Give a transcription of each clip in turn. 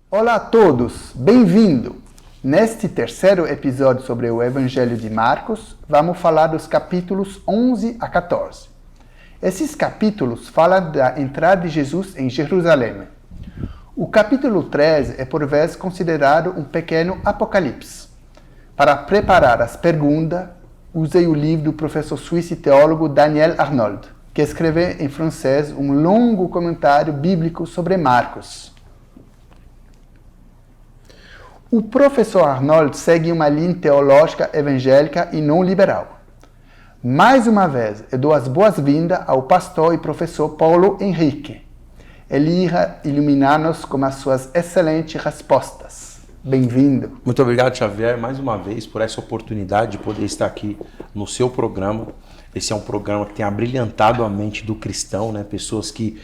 Olá a todos, bem-vindo! Neste terceiro episódio sobre o Evangelho de Marcos, vamos falar dos capítulos 11 a 14. Esses capítulos falam da entrada de Jesus em Jerusalém. O capítulo 13 é por vezes considerado um pequeno apocalipse. Para preparar as perguntas, usei o livro do professor suíço e teólogo Daniel Arnauld, que escreveu em francês um longo comentário bíblico sobre Marcos. O professor Arnauld segue uma linha teológica evangélica e não liberal. Mais uma vez, eu dou as boas-vindas ao pastor e professor Paulo Henrique. Ele irá iluminar-nos com as suas excelentes respostas. Bem-vindo. Muito obrigado, Xavier, mais uma vez, por essa oportunidade de poder estar aqui no seu programa. Esse é um programa que tem abrilhantado a mente do cristão, né? Pessoas que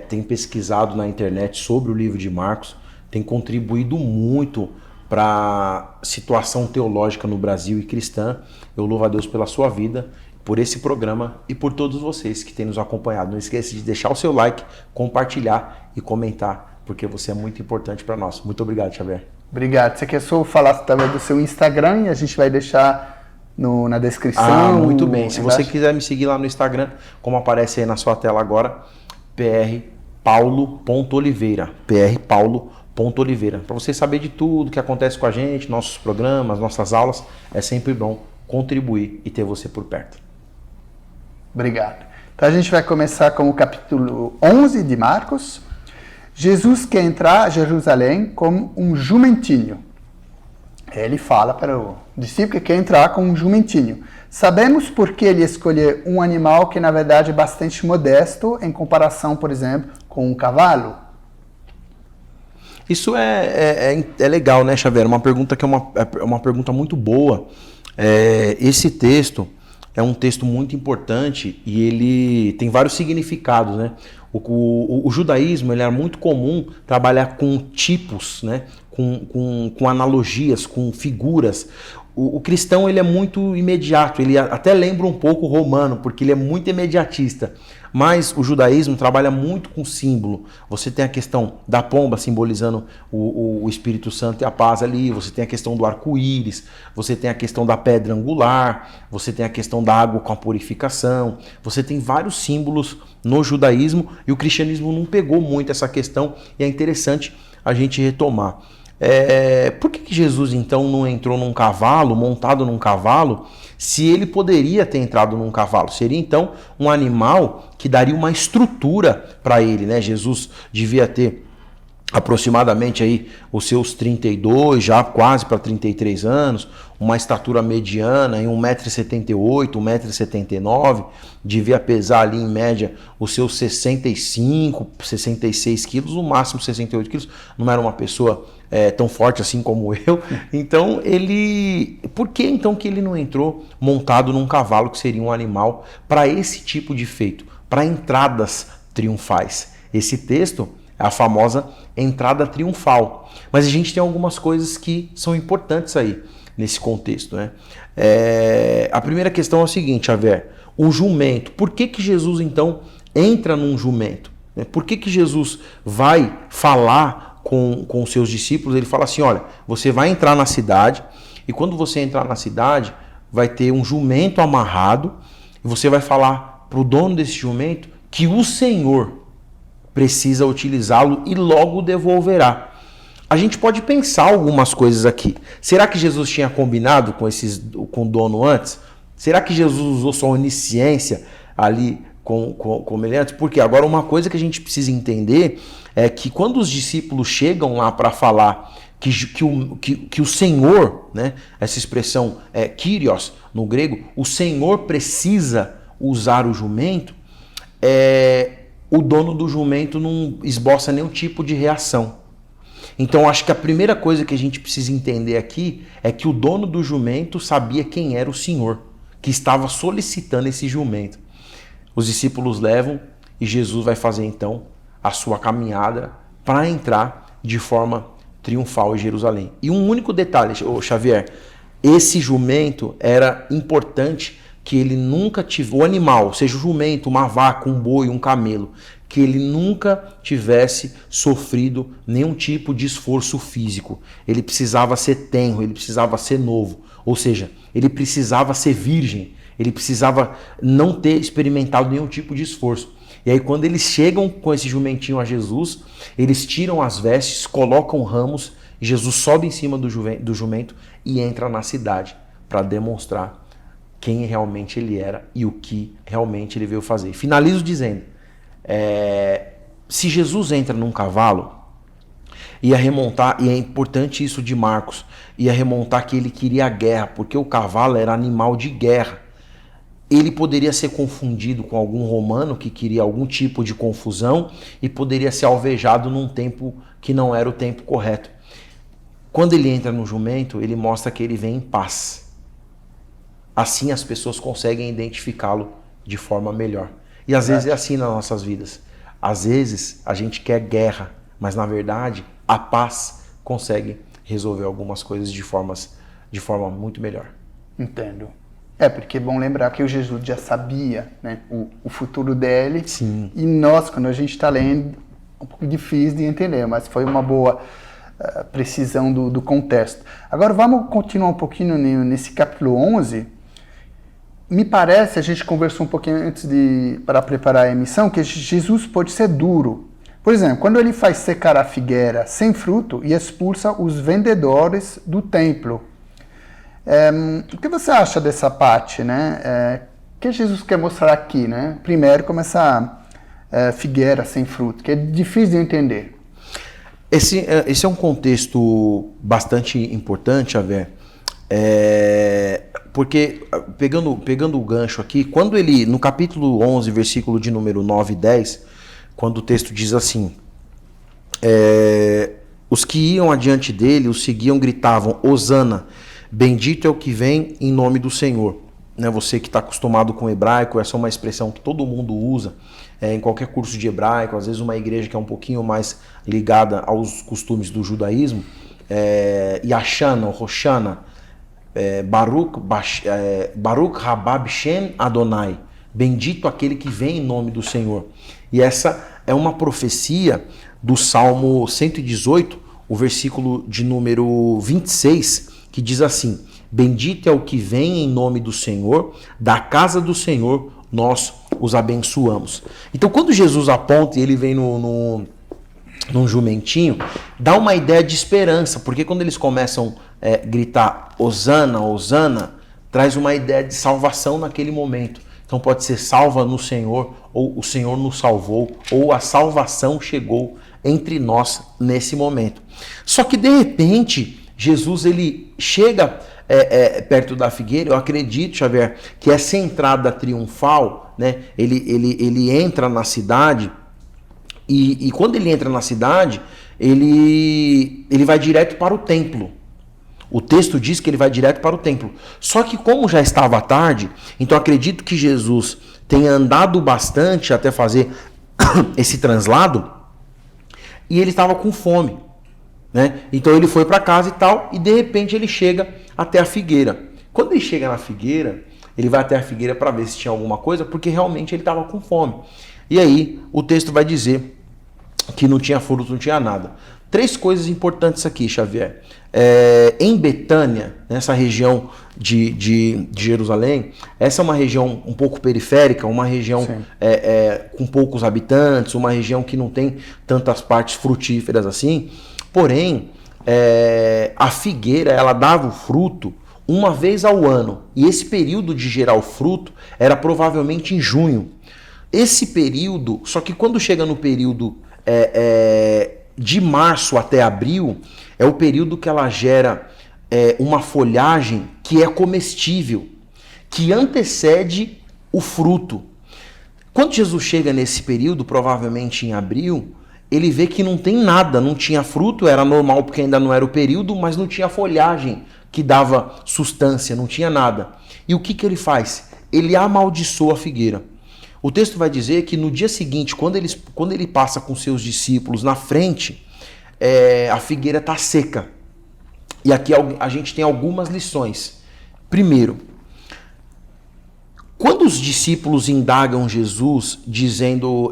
têm pesquisado na internet sobre o livro de Marcos, têm contribuído muito para a situação teológica no Brasil e cristã. Eu louvo a Deus pela sua vida, por esse programa e por todos vocês que têm nos acompanhado. Não esqueça de deixar o seu like, compartilhar e comentar, porque você é muito importante para nós. Muito obrigado, Xavier. Obrigado. Você quer só falar também do seu Instagram e a gente vai deixar na descrição? Muito bem. Se você quiser me seguir lá no Instagram, como aparece aí na sua tela agora, prpaulo.oliveira. prpaulo.oliveira. Para você saber de tudo que acontece com a gente, nossos programas, nossas aulas, é sempre bom contribuir e ter você por perto. Obrigado. Então a gente vai começar com o capítulo 11 de Marcos. Jesus quer entrar a Jerusalém como um jumentinho. Ele fala para o discípulo que quer entrar com um jumentinho. Sabemos por que ele escolheu um animal que, na verdade, é bastante modesto em comparação, por exemplo, com um cavalo? Isso é legal, né, Xavier? Uma pergunta que é uma pergunta muito boa. Esse texto é um texto muito importante e ele tem vários significados, né? O judaísmo, ele era muito comum trabalhar com tipos, né? Com analogias, com figuras. O cristão, ele é muito imediato, ele até lembra um pouco o romano, porque ele é muito imediatista. Mas o judaísmo trabalha muito com símbolo. Você tem a questão da pomba simbolizando o Espírito Santo e a paz ali, você tem a questão do arco-íris, você tem a questão da pedra angular, você tem a questão da água com a purificação, você tem vários símbolos no judaísmo e o cristianismo não pegou muito essa questão e é interessante a gente retomar. Por que Jesus então não entrou num cavalo, montado num cavalo, se ele poderia ter entrado num cavalo? Seria então um animal que daria uma estrutura para ele, né? Jesus devia ter aproximadamente aí os seus 32, já quase para 33 anos, uma estatura mediana em 1,78 m, 1,79 m, devia pesar ali em média os seus 65, 66 quilos, no máximo 68 quilos, não era uma pessoa tão forte assim como eu. Então por que então que ele não entrou montado num cavalo, que seria um animal para esse tipo de feito, para entradas triunfais? Esse texto é a famosa entrada triunfal. Mas a gente tem algumas coisas que são importantes aí nesse contexto, né? A primeira questão é o seguinte, Xavier: o jumento. Por que Jesus então entra num jumento? Por que Jesus vai falar com os seus discípulos? Ele fala assim: olha, você vai entrar na cidade e quando você entrar na cidade vai ter um jumento amarrado e você vai falar para o dono desse jumento que o Senhor precisa utilizá-lo e logo devolverá. A gente pode pensar algumas coisas aqui. Será que Jesus tinha combinado com o dono antes? Será que Jesus usou sua onisciência ali com ele antes? Porque agora uma coisa que a gente precisa entender é que quando os discípulos chegam lá para falar que o Senhor, né, essa expressão Kyrios no grego, o Senhor precisa usar o jumento, o dono do jumento não esboça nenhum tipo de reação. Então acho que a primeira coisa que a gente precisa entender aqui é que o dono do jumento sabia quem era o Senhor, que estava solicitando esse jumento. Os discípulos levam e Jesus vai fazer então a sua caminhada para entrar de forma triunfal em Jerusalém. E um único detalhe, Xavier: esse jumento era importante que ele nunca tivesse, o animal, seja o jumento, uma vaca, um boi, um camelo, que ele nunca tivesse sofrido nenhum tipo de esforço físico. Ele precisava ser tenro, ele precisava ser novo. Ou seja, ele precisava ser virgem, ele precisava não ter experimentado nenhum tipo de esforço. E aí quando eles chegam com esse jumentinho a Jesus, eles tiram as vestes, colocam ramos, e Jesus sobe em cima do jumento e entra na cidade para demonstrar quem realmente ele era e o que realmente ele veio fazer. Finalizo dizendo, se Jesus entra num cavalo, ia remontar, e é importante isso de Marcos, ia remontar que ele queria a guerra, porque o cavalo era animal de guerra. Ele poderia ser confundido com algum romano que queria algum tipo de confusão e poderia ser alvejado num tempo que não era o tempo correto. Quando ele entra no jumento, ele mostra que ele vem em paz. Assim as pessoas conseguem identificá-lo de forma melhor. E às vezes é assim nas nossas vidas. Às vezes a gente quer guerra, mas na verdade a paz consegue resolver algumas coisas de forma muito melhor. Entendo. Porque é bom lembrar que o Jesus já sabia, né, o futuro dele. Sim. E nós, quando a gente está lendo, é um pouco difícil de entender, mas foi uma boa precisão do contexto. Agora vamos continuar um pouquinho nesse capítulo 11. Me parece, a gente conversou um pouquinho antes para preparar a emissão, que Jesus pode ser duro. Por exemplo, quando ele faz secar a figueira sem fruto e expulsa os vendedores do templo. O que você acha dessa parte, né? O que Jesus quer mostrar aqui, né? Primeiro, como essa figueira sem fruto, que é difícil de entender. Esse é um contexto bastante importante, Javier, porque, pegando o gancho aqui, quando ele, no capítulo 11, versículo de número 9 e 10, quando o texto diz assim, os que iam adiante dele, os seguiam, gritavam, Hosana, bendito é o que vem em nome do Senhor. Né, você que está acostumado com hebraico, essa é uma expressão que todo mundo usa em qualquer curso de hebraico, às vezes uma igreja que é um pouquinho mais ligada aos costumes do judaísmo, Yashana, Roshana, Baruch Rabab Shem Adonai, bendito aquele que vem em nome do Senhor. E essa é uma profecia do Salmo 118, o versículo de número 26, que diz assim, bendito é o que vem em nome do Senhor, da casa do Senhor nós os abençoamos. Então quando Jesus aponta e ele vem num jumentinho, dá uma ideia de esperança, porque quando eles começam a gritar Hosana, Hosana, traz uma ideia de salvação naquele momento. Então pode ser salva no Senhor, ou o Senhor nos salvou, ou a salvação chegou entre nós nesse momento. Só que de repente, Jesus ele chega perto da figueira. Eu acredito, Xavier, que essa entrada triunfal, né, ele entra na cidade, e quando ele entra na cidade, ele vai direto para o templo. O texto diz que ele vai direto para o templo. Só que como já estava tarde, então acredito que Jesus tenha andado bastante até fazer esse translado, e ele estava com fome, né? Então ele foi para casa e tal, e de repente ele chega até a figueira. Quando ele chega na figueira, ele vai até a figueira para ver se tinha alguma coisa, porque realmente ele estava com fome. E aí o texto vai dizer que não tinha fruto, não tinha nada. 3 coisas importantes aqui, Xavier. Em Betânia, nessa região de Jerusalém, essa é uma região um pouco periférica, uma região com poucos habitantes, uma região que não tem tantas partes frutíferas assim. Porém, a figueira ela dava o fruto uma vez ao ano. E esse período de gerar o fruto era provavelmente em junho. Esse período, só que quando chega no período de março até abril, é o período que ela gera uma folhagem que é comestível, que antecede o fruto. Quando Jesus chega nesse período, provavelmente em abril, ele vê que não tem nada, não tinha fruto, era normal porque ainda não era o período, mas não tinha folhagem que dava sustância, não tinha nada. E o que ele faz? Ele amaldiçoa a figueira. O texto vai dizer que no dia seguinte, quando ele passa com seus discípulos na frente, a figueira está seca. E aqui a gente tem algumas lições. Primeiro, Quando os discípulos indagam Jesus, dizendo,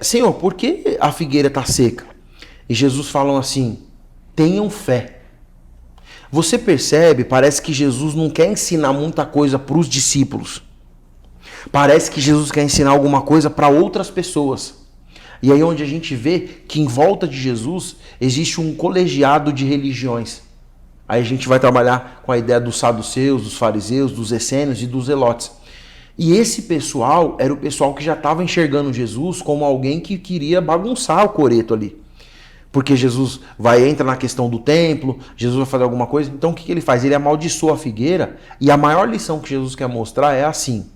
Senhor, por que a figueira está seca? E Jesus fala assim, tenham fé. Você percebe, parece que Jesus não quer ensinar muita coisa para os discípulos. Parece que Jesus quer ensinar alguma coisa para outras pessoas. E aí onde a gente vê que em volta de Jesus existe um colegiado de religiões. Aí a gente vai trabalhar com a ideia dos saduceus, dos fariseus, dos essênios e dos zelotes. E esse pessoal era o pessoal que já estava enxergando Jesus como alguém que queria bagunçar o coreto ali. Porque Jesus entra na questão do templo, Jesus vai fazer alguma coisa. Então o que ele faz? Ele amaldiçoa a figueira e a maior lição que Jesus quer mostrar é assim.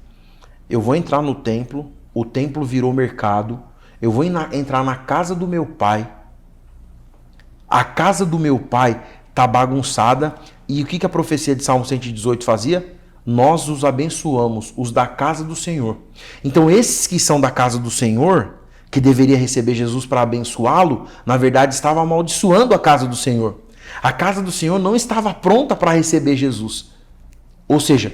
Eu vou entrar no templo, o templo virou mercado, eu vou entrar na casa do meu pai. A casa do meu pai está bagunçada. E o que a profecia de Salmo 118 fazia? Nós os abençoamos, os da casa do Senhor. Então esses que são da casa do Senhor, que deveria receber Jesus para abençoá-lo, na verdade estava amaldiçoando a casa do Senhor. A casa do Senhor não estava pronta para receber Jesus. Ou seja,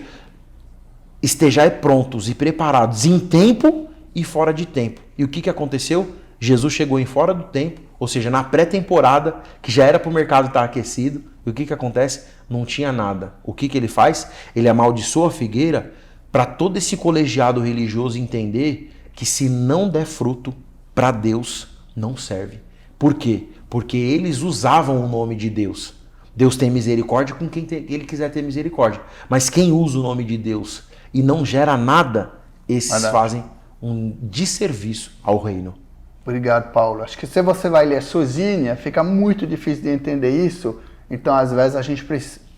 estejai prontos e preparados em tempo e fora de tempo. E o que aconteceu? Jesus chegou em fora do tempo, ou seja, na pré-temporada, que já era para o mercado estar aquecido. E o que acontece? Não tinha nada. O que ele faz? Ele amaldiçoa a figueira para todo esse colegiado religioso entender que se não der fruto, para Deus não serve. Por quê? Porque eles usavam o nome de Deus. Deus tem misericórdia com quem ele quiser ter misericórdia. Mas quem usa o nome de Deus e não gera nada, esses fazem um desserviço ao reino. Obrigado, Paulo. Acho que se você vai ler sozinha, fica muito difícil de entender isso. Então, às vezes, a gente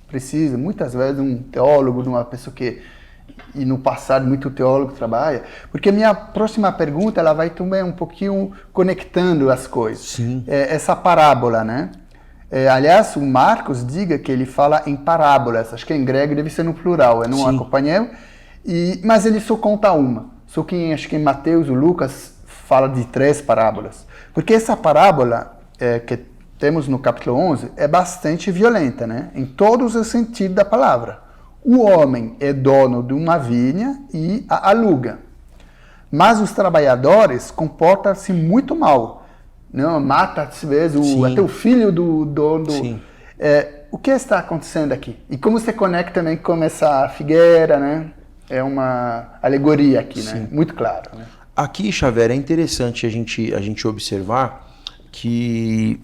precisa, muitas vezes, de um teólogo, de uma pessoa que... E no passado, muito teólogo trabalha. Porque minha próxima pergunta, ela vai também um pouquinho conectando as coisas. Sim. Essa parábola, né? Aliás, o Marcos diga que ele fala em parábolas. Acho que em grego deve ser no plural, eu não acompanhei. Mas ele só conta uma. Só que acho que em Mateus, o Lucas, fala de 3 parábolas. Porque essa parábola que temos no capítulo 11 é bastante violenta, né? Em todos os sentidos da palavra. O homem é dono de uma vinha e a aluga. Mas os trabalhadores comportam-se muito mal. Não, mata, às vezes, até o filho do dono. O que está acontecendo aqui? E como se conecta também com essa figueira, né? É uma alegoria aqui, né? Muito claro. Né? Aqui, Xavier, é interessante a gente observar que,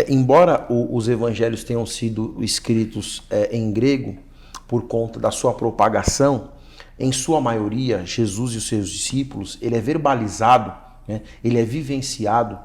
embora os evangelhos tenham sido escritos em grego, por conta da sua propagação, em sua maioria, Jesus e os seus discípulos, ele é verbalizado, né? Ele é vivenciado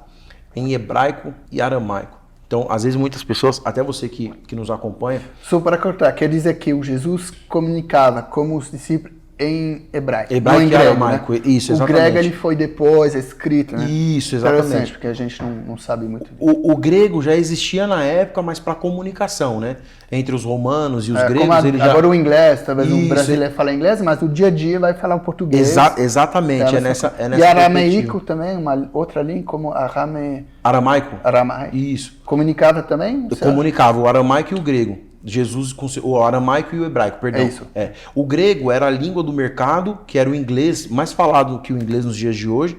em hebraico e aramaico. Então, às vezes, muitas pessoas, até você que nos acompanha... Só para cortar, quer dizer que o Jesus comunicava com os discípulos em hebraico. Hebraico em e grego, aramaico, né? isso, exatamente. O grego ele foi depois escrito, né? Isso, exatamente. Interessante, porque a gente não sabe muito. O grego já existia na época, mas para comunicação, né? Entre os romanos e os gregos. Agora o inglês, talvez um brasileiro fala inglês, mas no dia a dia vai falar o português. Exatamente, é nessa E aramaico também, uma outra língua como aramaico? Aramaico. Isso. Comunicava também? Comunicava o aramaico e o grego. Jesus, o aramaico e o hebraico, perdão. É isso. O grego era a língua do mercado, que era o inglês, mais falado que o inglês nos dias de hoje,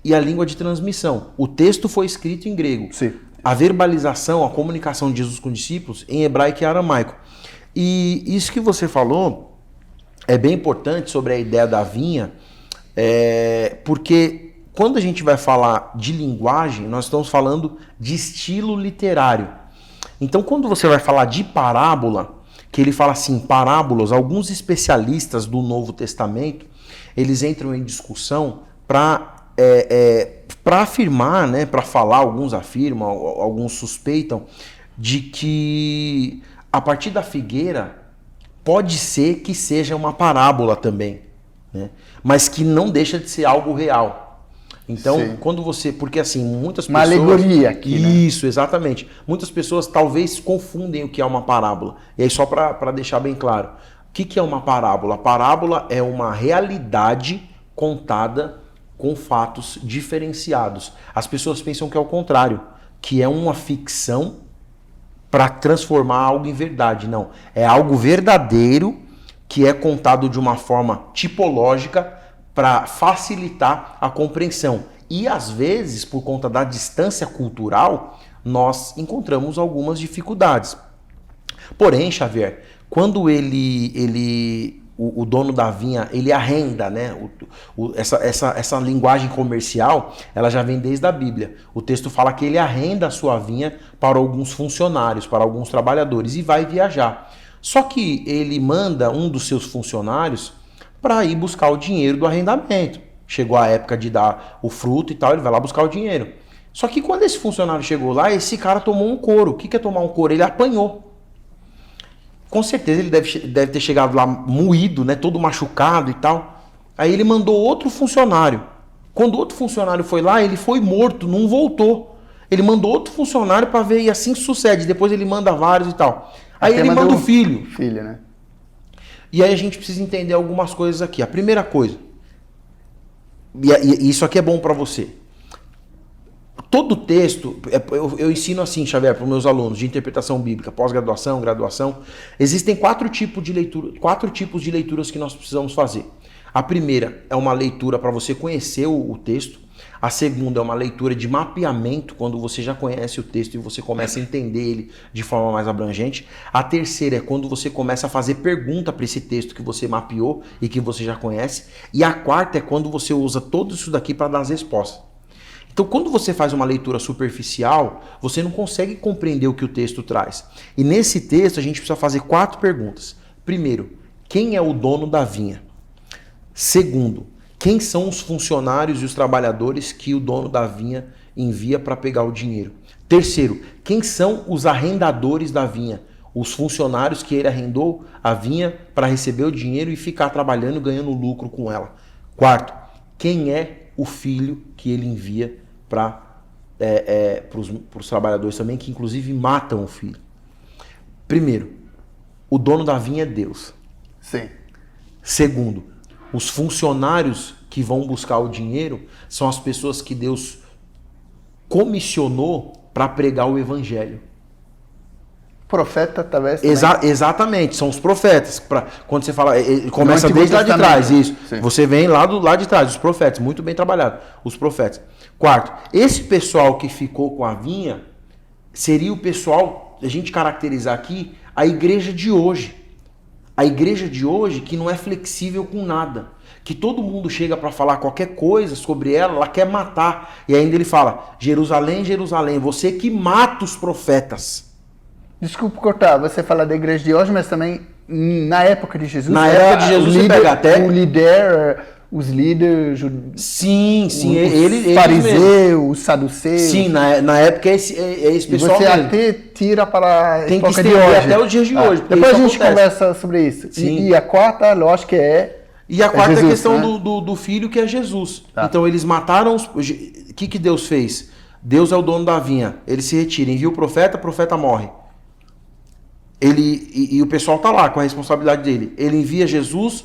e a língua de transmissão. O texto foi escrito em grego. Sim. A verbalização, a comunicação de Jesus com os discípulos em hebraico e aramaico. E isso que você falou é bem importante sobre a ideia da vinha, porque quando a gente vai falar de linguagem, nós estamos falando de estilo literário. Então, quando você vai falar de parábola, que ele fala assim, parábolas, alguns especialistas do Novo Testamento, eles entram em discussão para afirmar, né, para falar, alguns afirmam, alguns suspeitam, de que a partir da figueira pode ser que seja uma parábola também, né, mas que não deixa de ser algo real. Então, quando você... Porque assim, muitas pessoas... Uma alegoria aqui, né? Isso, exatamente. Muitas pessoas talvez confundem o que é uma parábola. E aí, só para deixar bem claro. O que é uma parábola? A parábola é uma realidade contada com fatos diferenciados. As pessoas pensam que é o contrário, que é uma ficção para transformar algo em verdade. Não, é algo verdadeiro que é contado de uma forma tipológica para facilitar a compreensão. E às vezes, por conta da distância cultural, nós encontramos algumas dificuldades. Porém, Xavier, quando o dono da vinha, ele arrenda, né? Essa linguagem comercial, ela já vem desde a Bíblia. O texto fala que ele arrenda a sua vinha para alguns funcionários, para alguns trabalhadores, e vai viajar. Só que ele manda um dos seus funcionários para ir buscar o dinheiro do arrendamento. Chegou a época de dar o fruto e tal, ele vai lá buscar o dinheiro. Só que quando esse funcionário chegou lá, esse cara tomou um couro. O que é tomar um couro? Ele apanhou. Com certeza ele deve ter chegado lá moído, né, todo machucado e tal. Aí ele mandou outro funcionário. Quando outro funcionário foi lá, ele foi morto, não voltou. Ele mandou outro funcionário para ver, e assim sucede. Depois ele manda vários e tal. Aí ele manda o filho. Filho, né? E aí a gente precisa entender algumas coisas aqui. A primeira coisa, e isso aqui é bom para você. Todo texto, eu ensino assim, Xavier, para os meus alunos de interpretação bíblica, pós-graduação, graduação. Existem quatro tipos de leituras que nós precisamos fazer. A primeira é uma leitura para você conhecer o texto. A segunda é uma leitura de mapeamento, quando você já conhece o texto e você começa a entender ele de forma mais abrangente. A terceira é quando você começa a fazer pergunta para esse texto que você mapeou e que você já conhece. E a quarta é quando você usa tudo isso daqui para dar as respostas. Então, quando você faz uma leitura superficial, você não consegue compreender o que o texto traz. E nesse texto, a gente precisa fazer 4 perguntas. Primeiro, quem é o dono da vinha? Segundo, quem são os funcionários e os trabalhadores que o dono da vinha envia para pegar o dinheiro? Terceiro, quem são os arrendadores da vinha? Os funcionários que ele arrendou a vinha para receber o dinheiro e ficar trabalhando, ganhando lucro com ela. Quarto, quem é o filho que ele envia para os trabalhadores também, que inclusive matam o filho? Primeiro, o dono da vinha é Deus. Sim. Segundo, os funcionários que vão buscar o dinheiro são as pessoas que Deus comissionou para pregar o evangelho. Profeta, talvez. Exatamente, são os profetas. Quando você fala, começa desde lá de trás, isso. Sim. Você vem lá de trás, os profetas, muito bem trabalhado, os profetas. Quarto, esse pessoal que ficou com a vinha seria o pessoal, a gente caracterizar aqui, a igreja de hoje. A igreja de hoje que não é flexível com nada. Que todo mundo chega para falar qualquer coisa sobre ela quer matar. E ainda ele fala, Jerusalém, Jerusalém, você que mata os profetas. Desculpa cortar, você fala da igreja de hoje, mas também na época de Jesus. Na época de Jesus você pega até... Os líderes... Sim, os fariseus, os saduceus. Sim, na época é esse pessoal mesmo. Você até tira para tem que estender até os dias de hoje. Depois a gente conversa sobre isso. E a quarta, lógico, E a quarta Jesus, é a questão, né? do filho, que é Jesus. Tá. Então eles mataram... O que Deus fez? Deus é o dono da vinha. Ele se retira, envia o profeta morre. E o pessoal tá lá com a responsabilidade dele. Ele envia Jesus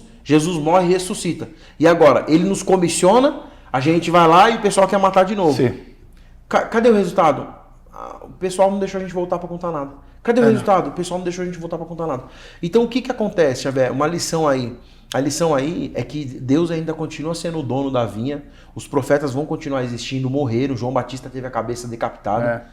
morre e ressuscita. E agora, ele nos comissiona, a gente vai lá e o pessoal quer matar de novo. Sim. Cadê o resultado? O pessoal não deixou a gente voltar para contar nada. Cadê o resultado? O pessoal não deixou a gente voltar para contar nada. Então o que acontece, Xavier? Uma lição aí. A lição aí é que Deus ainda continua sendo o dono da vinha, os profetas vão continuar existindo, morreram, João Batista teve a cabeça decapitada.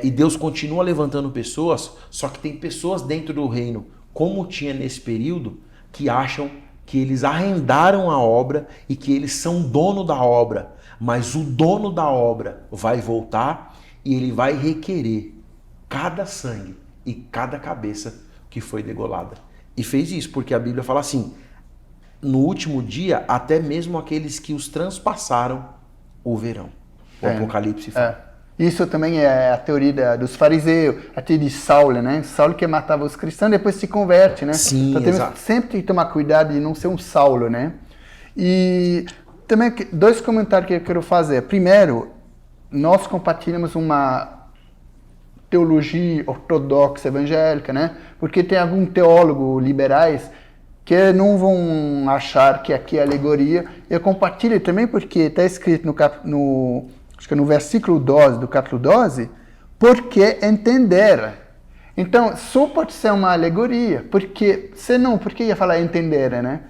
E Deus continua levantando pessoas, só que tem pessoas dentro do reino, como tinha nesse período, que acham que eles arrendaram a obra e que eles são dono da obra. Mas o dono da obra vai voltar e ele vai requerer cada sangue e cada cabeça que foi degolada. E fez isso, porque a Bíblia fala assim, no último dia, até mesmo aqueles que os transpassaram o verão. O Apocalipse fala. Isso também é a teoria dos fariseus, até de Saulo, né? Saulo que matava os cristãos, depois se converte, né? Sim, então temos sempre que tomar cuidado de não ser um Saulo, né? E também 2 comentários que eu quero fazer. Primeiro, nós compartilhamos uma teologia ortodoxa evangélica, né? Porque tem alguns teólogos liberais que não vão achar que aqui é alegoria. Eu compartilho também porque está escrito acho que no versículo 12 do capítulo 12, porque entender. Então, só pode ser uma alegoria, porque, senão, por que ia falar entender, né?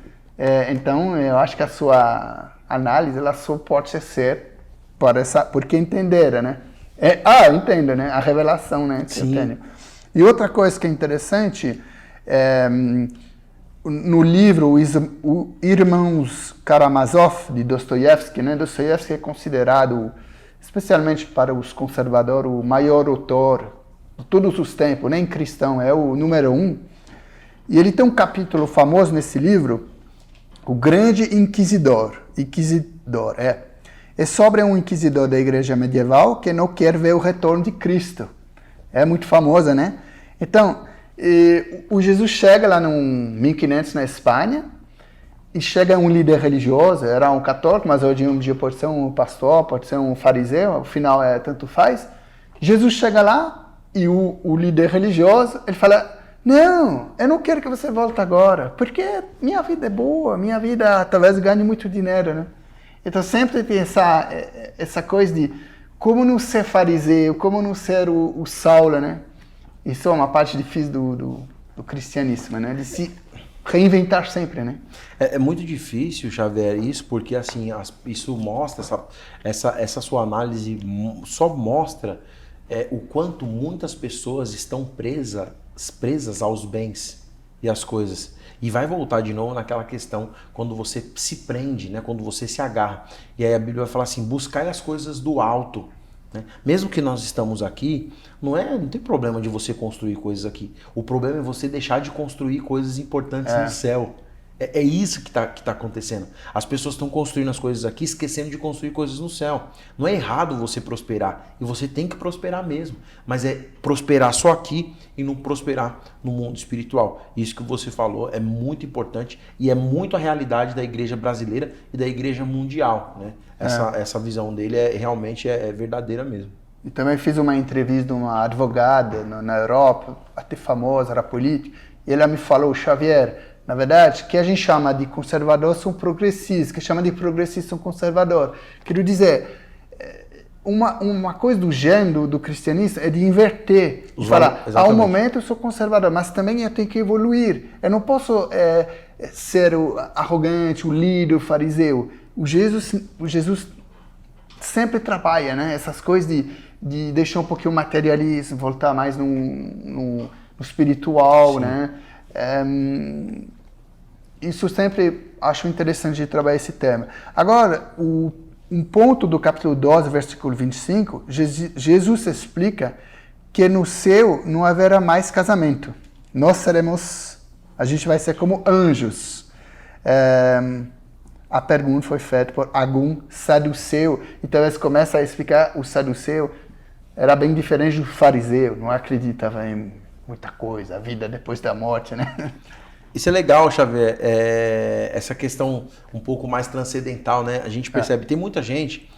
Então, eu acho que a sua análise, ela só pode ser porque entender, né? Entendo, né? A revelação, né? Que eu tenho. E outra coisa que é interessante, no livro o Irmãos Karamazov, de Dostoiévski, né? Dostoiévski é considerado, especialmente para os conservadores, o maior autor de todos os tempos, nem cristão, é o número 1. E ele tem um capítulo famoso nesse livro, O Grande Inquisidor. É sobre um inquisidor da igreja medieval que não quer ver o retorno de Cristo. É muito famosa, né? Então, o Jesus chega lá em 1500 na Espanha, e chega um líder religioso, era um católico, mas hoje em dia pode ser um pastor, pode ser um fariseu, afinal tanto faz. Jesus chega lá, e o líder religioso, ele fala, não, eu não quero que você volte agora, porque minha vida é boa, minha vida talvez ganhe muito dinheiro, né? Então sempre tem essa coisa de como não ser fariseu, como não ser o Saulo, né? Isso é uma parte difícil do cristianismo, né? De se reinventar sempre, né? É muito difícil, Xavier, isso, porque assim, isso mostra, essa sua análise só mostra o quanto muitas pessoas estão presas aos bens e às coisas. E vai voltar de novo naquela questão, quando você se prende, né? Quando você se agarra. E aí a Bíblia vai falar assim, buscai as coisas do alto. Né? Mesmo que nós estamos aqui, não tem problema de você construir coisas aqui. O problema é você deixar de construir coisas importantes no céu. É isso que tá acontecendo. As pessoas estão construindo as coisas aqui, esquecendo de construir coisas no céu. Não é errado você prosperar, e você tem que prosperar mesmo. Mas é prosperar só aqui e não prosperar no mundo espiritual. Isso que você falou é muito importante e é muito a realidade da igreja brasileira e da igreja mundial. Né? Essa visão dele realmente é verdadeira mesmo. E também fiz uma entrevista de uma advogada na Europa, até famosa, era política, e ela me falou, Xavier, na verdade, que a gente chama de conservador são progressistas, que chama de progressista são conservador. Quero dizer, uma coisa do gênero do cristianismo é de inverter. De falar, a um momento eu sou conservador, mas também eu tenho que evoluir. Eu não posso ser o arrogante, o líder, o fariseu. O Jesus sempre trabalha, né? Essas coisas de deixar um pouquinho o materialismo, voltar mais no espiritual, né? Isso sempre acho interessante de trabalhar esse tema. Agora, um ponto do capítulo 12, versículo 25, Jesus explica que no céu não haverá mais casamento. A gente vai ser como anjos. A pergunta foi feita por algum saduceu, e talvez começa a explicar o saduceu era bem diferente do fariseu, não acreditava em muita coisa, a vida depois da morte, né? Isso é legal, Xavier, essa questão um pouco mais transcendental, né? A gente percebe, tem muita gente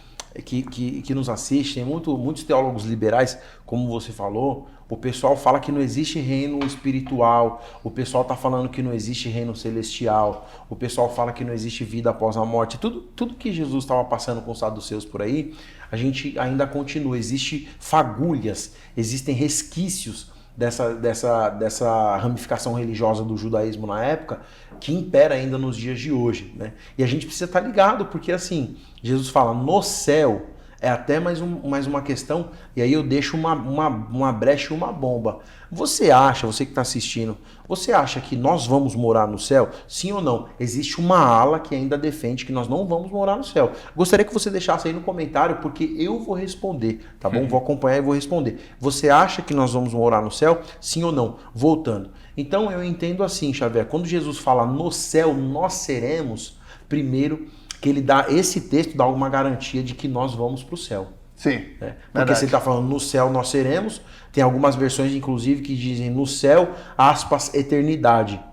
que nos assiste, tem muitos teólogos liberais, como você falou, o pessoal fala que não existe reino espiritual, o pessoal está falando que não existe reino celestial, o pessoal fala que não existe vida após a morte. Tudo que Jesus estava passando com os saduceus por aí, a gente ainda continua. Existem fagulhas, existem resquícios dessa ramificação religiosa do judaísmo na época, que impera ainda nos dias de hoje, né? E a gente precisa estar ligado, porque assim, Jesus fala, no céu, é até mais uma questão, e aí eu deixo uma brecha e uma bomba. Você que está assistindo, você acha que nós vamos morar no céu? Sim ou não? Existe uma ala que ainda defende que nós não vamos morar no céu. Gostaria que você deixasse aí no comentário, porque eu vou responder, tá bom? Vou acompanhar e vou responder. Você acha que nós vamos morar no céu? Sim ou não? Voltando. Então eu entendo assim, Xavier, quando Jesus fala no céu nós seremos, primeiro que ele dá, esse texto dá alguma garantia de que nós vamos para o céu. Sim. Né? Porque se ele está falando no céu nós seremos, tem algumas versões inclusive que dizem no céu, aspas, eternidade.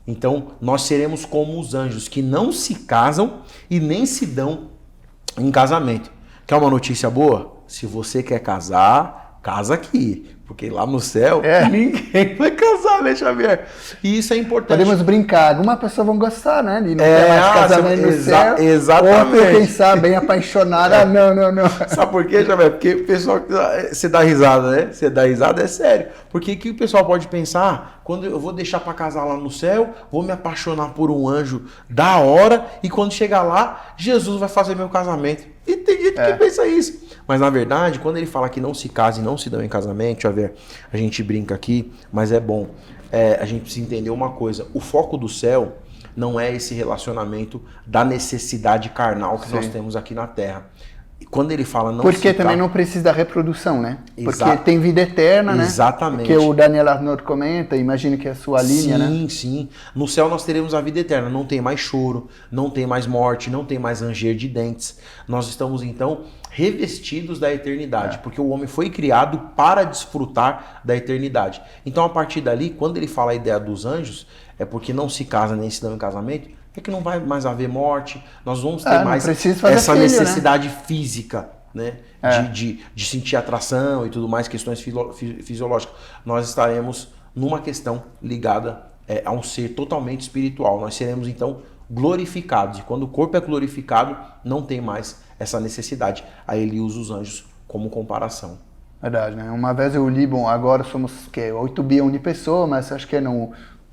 Então nós seremos como os anjos que não se casam e nem se dão em casamento. Quer uma notícia boa? Se você quer casar, casa aqui. Porque lá no céu, ninguém vai casar, né, Xavier? E isso é importante. Podemos brincar, alguma pessoa vão gostar, né? De não ter mais casamento no céu. Exatamente. Outra, quem sabe, bem apaixonada. Não. Sabe por quê, Xavier? Porque o pessoal, você dá risada, né? Você dá risada, é sério. Porque o que o pessoal pode pensar, quando eu vou deixar pra casar lá no céu, vou me apaixonar por um anjo da hora, e quando chegar lá, Jesus vai fazer meu casamento. E tem gente que pensa isso. Mas na verdade, quando ele fala que não se case e não se dão em casamento, deixa eu ver, a gente brinca aqui, mas é bom. A gente precisa entender uma coisa. O foco do céu não é esse relacionamento da necessidade carnal que nós temos aqui na Terra. E quando ele fala não porque também não precisa da reprodução, né? Porque tem vida eterna, né? Exatamente. Que o Daniel Arnaud comenta, imagino que é a sua linha, né? Sim. No céu nós teremos a vida eterna. Não tem mais choro, não tem mais morte, não tem mais ranger de dentes. Nós estamos, então, revestidos da eternidade, porque o homem foi criado para desfrutar da eternidade. Então, a partir dali, quando ele fala a ideia dos anjos, é porque não se casa nem se dão em casamento, é que não vai mais haver morte, nós vamos ter mais essa necessidade física, né? De sentir atração e tudo mais, questões fisiológicas. Nós estaremos numa questão ligada a um ser totalmente espiritual. Nós seremos, então, glorificados. E quando o corpo é glorificado, não tem mais essa necessidade. Aí ele usa os anjos como comparação. Verdade, né? Uma vez eu li, agora somos 8 bilhões de pessoas, mas acho que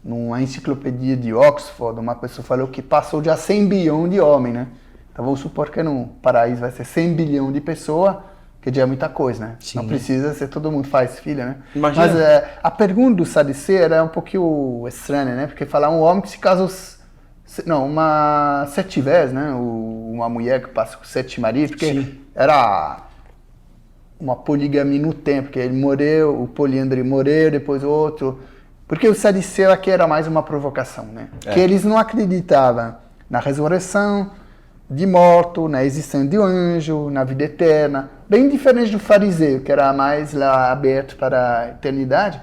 numa enciclopédia de Oxford, uma pessoa falou que passou já 100 bilhões de homens, né? Então vamos supor que no paraíso vai ser 100 bilhões de pessoas, que já é muita coisa, né? Sim. Não precisa ser todo mundo faz filha, né? Imagina. Mas a pergunta do Sadduceu era um pouquinho estranha, né? Porque falar um homem que se casou... Não, uma 7 vezes, né? Uma mulher que passa com 7 maridos, porque era uma poligamia no tempo, porque ele morreu, o poliandro morreu, depois outro... Porque o Sadduceu aqui era mais uma provocação, né? Que eles não acreditavam na ressurreição de morto, na existência de um anjo, na vida eterna. Bem diferente do fariseu, que era mais lá aberto para a eternidade.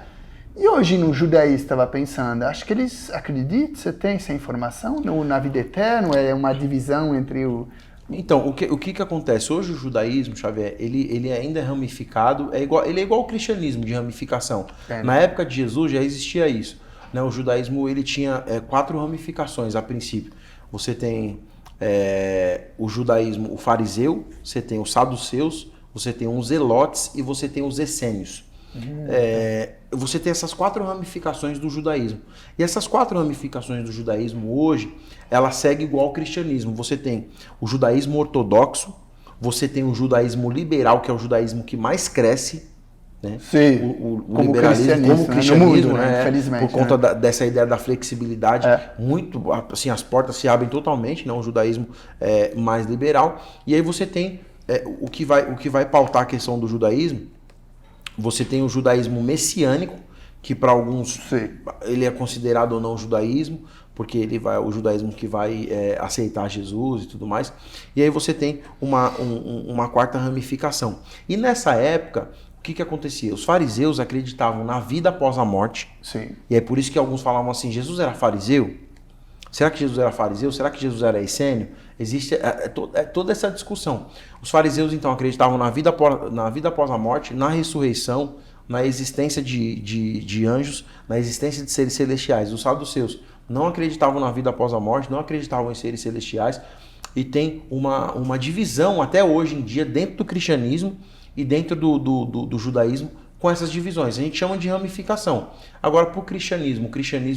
E hoje no judaísmo estava pensando, acho que eles acreditam, você tem essa informação? Na vida eterna é uma divisão entre o... Então, o que acontece? Hoje o judaísmo, Xavier, ele ainda é ramificado, ele é igual ao cristianismo de ramificação. Na época de Jesus já existia isso. Né? O judaísmo ele tinha 4 ramificações a princípio. Você tem o judaísmo, o fariseu, você tem os saduceus, você tem os zelotes e você tem os essênios. Você tem essas 4 ramificações do judaísmo. E essas 4 ramificações do judaísmo hoje, ela segue igual ao cristianismo. Você tem o judaísmo ortodoxo, você tem o judaísmo liberal, que é o judaísmo que mais cresce, né? Sim, o liberalismo, como o cristianismo, né? Infelizmente, por conta dessa ideia da flexibilidade, muito, assim, as portas se abrem totalmente, né? O judaísmo mais liberal. E aí você tem o que vai pautar a questão do judaísmo. Você tem o judaísmo messiânico, que para alguns ele é considerado ou não judaísmo, porque o judaísmo que vai aceitar Jesus e tudo mais. E aí você tem uma quarta ramificação. E nessa época, o que acontecia? Os fariseus acreditavam na vida após a morte. Sim. E é por isso que alguns falavam assim, Jesus era fariseu? Será que Jesus era fariseu? Será que Jesus era essênio? Existe toda essa discussão. Os fariseus, então, acreditavam na vida após a morte, na ressurreição, na existência de anjos, na existência de seres celestiais. Os saduceus não acreditavam na vida após a morte, não acreditavam em seres celestiais. E tem uma divisão, até hoje em dia, dentro do cristianismo e dentro do judaísmo, com essas divisões. A gente chama de ramificação. Agora, para o cristianismo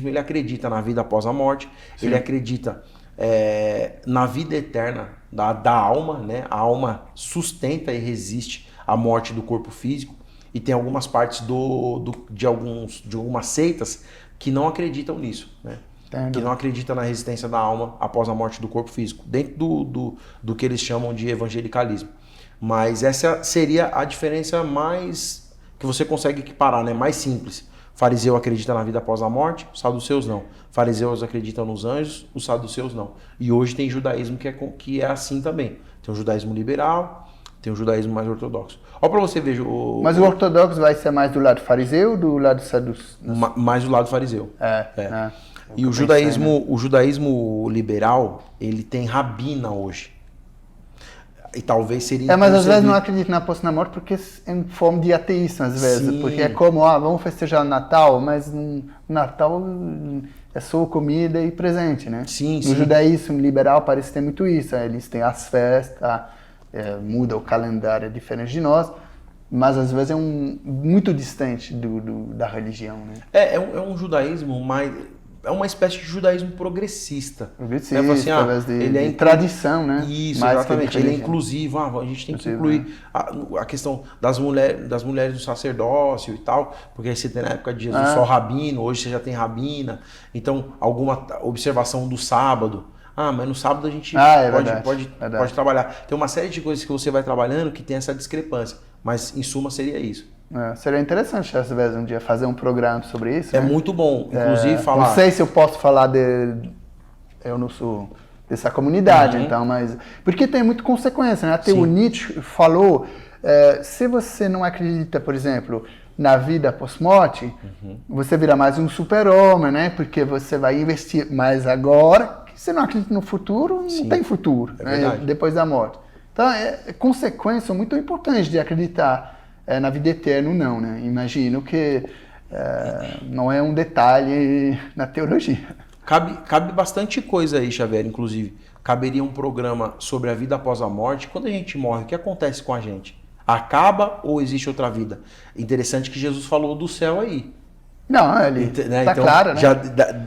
ele acredita na vida após a morte, ele acredita na vida eterna da alma, né? A alma sustenta e resiste à morte do corpo físico, e tem algumas partes de algumas seitas que não acreditam nisso, né? Que não acreditam na resistência da alma após a morte do corpo físico, dentro do que eles chamam de evangelicalismo. Mas essa seria a diferença mais que você consegue equiparar, né? Mais simples. Fariseu acredita na vida após a morte, os saduceus não. Fariseus acreditam nos anjos, os saduceus não. E hoje tem judaísmo que é assim também. Tem o judaísmo liberal, tem o judaísmo mais ortodoxo. Olha para você ver. Mas o ortodoxo vai ser mais do lado fariseu ou do lado saduceu? Mais do lado fariseu. E o judaísmo liberal, ele tem rabina hoje. E talvez seria mas às vezes não acredito na após na morte porque é em forma de ateísmo, às vezes. Sim. Porque é como, vamos festejar o Natal, mas no Natal é só comida e presente, né? Sim, no sim. judaísmo liberal parece ter muito isso. Eles têm as festas, muda o calendário, é diferente de nós, mas às vezes é muito distante da religião, né? É um judaísmo mais... É uma espécie de judaísmo progressista. Progressista, Assim, através ele é de tradição, né? Isso, Mais exatamente. que Ele é religião. inclusivo. A gente tem que Inclusive, incluir a questão das mulheres do sacerdócio e tal, porque aí você tem na época de Jesus só rabino, hoje você já tem rabina. Então, alguma observação do sábado. Mas no sábado a gente pode trabalhar. Tem uma série de coisas que você vai trabalhando que tem essa discrepância. Mas, em suma, seria isso. Seria interessante, às vezes, um dia fazer um programa sobre isso. É né? muito bom, inclusive falar... Não sei se eu posso falar eu não sou dessa comunidade, então, mas... Porque tem muita consequência, né? Até o Nietzsche falou, se você não acredita, por exemplo, na vida pós-morte, você vira mais um super-homem, né? Porque você vai investir mais agora, que você não acredita no futuro, não tem futuro, né? Depois da morte. Então, consequência muito importante de acreditar na vida eterna, não, né? Imagino que não é um detalhe na teologia. Cabe bastante coisa aí, Xavier, inclusive. Caberia um programa sobre a vida após a morte. Quando a gente morre, o que acontece com a gente? Acaba ou existe outra vida? Interessante que Jesus falou do céu aí. Não, ele né? Tá então, claro, né? Já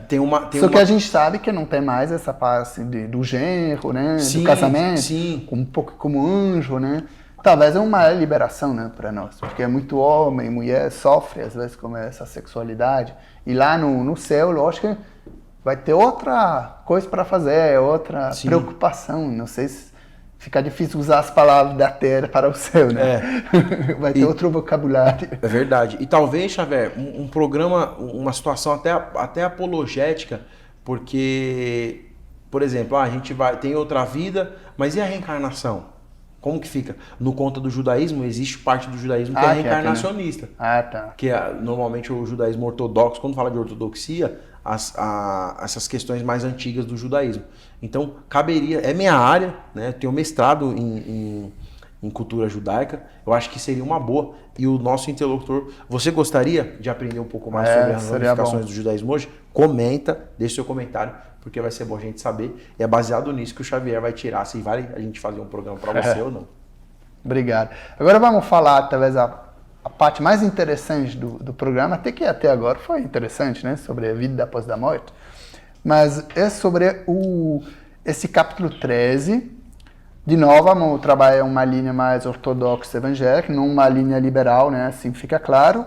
tem Só que a gente sabe que não tem mais essa parte do genro, né? Sim, do casamento, sim. um pouco como anjo, né? Talvez é uma liberação, né, para nós, porque é muito homem e mulher sofre às vezes com essa sexualidade. E lá no céu, lógico, que vai ter outra coisa para fazer, outra preocupação. Não sei se fica difícil usar as palavras da terra para o céu, né? Vai ter outro vocabulário. É verdade. E talvez, Xavier, um programa, uma situação até apologética, porque, por exemplo, a gente tem outra vida, mas e a reencarnação? Como que fica? No conta do judaísmo, existe parte do judaísmo que é reencarnacionista. Tá. Que normalmente o judaísmo ortodoxo, quando fala de ortodoxia, essas questões mais antigas do judaísmo. Então, caberia, é minha área, né? Eu tenho mestrado em cultura judaica, eu acho que seria uma boa. E o nosso interlocutor, você gostaria de aprender um pouco mais sobre as ramificações do judaísmo hoje? Comenta, deixe seu comentário, porque vai ser bom a gente saber. E é baseado nisso que o Xavier vai tirar, se vale a gente fazer um programa para você ou não. Obrigado. Agora vamos falar, talvez, a parte mais interessante do programa, até agora foi interessante, né? Sobre a vida após a morte. Mas é sobre esse capítulo 13. De novo, vamos trabalhar uma linha mais ortodoxa evangélica, não uma linha liberal, né? Assim fica claro.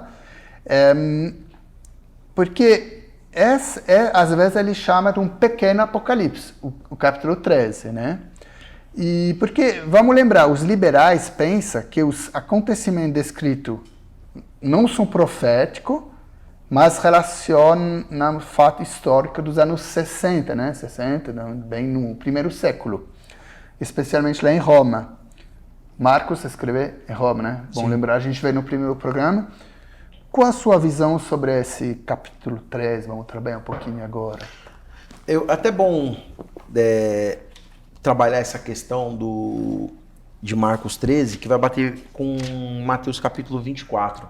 Porque às vezes ele chama de um pequeno apocalipse, o capítulo 13, né? E porque, vamos lembrar, os liberais pensam que os acontecimentos descritos não são proféticos, mas relacionam o fato histórico dos anos 60, né? 60, bem no primeiro século, especialmente lá em Roma. Marcos escreveu em Roma, né? Bom lembrar, a gente veio no primeiro programa. Qual a sua visão sobre esse capítulo 13? Vamos trabalhar um pouquinho agora. Até bom trabalhar essa questão de Marcos 13, que vai bater com Mateus capítulo 24.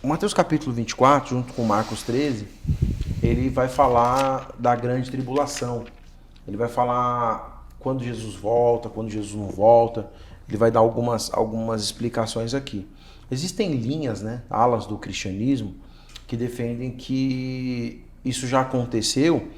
Mateus capítulo 24, junto com Marcos 13, ele vai falar da grande tribulação. Ele vai falar quando Jesus volta, quando Jesus não volta. Ele vai dar algumas explicações aqui. Existem linhas, né, alas do cristianismo, que defendem que isso já aconteceu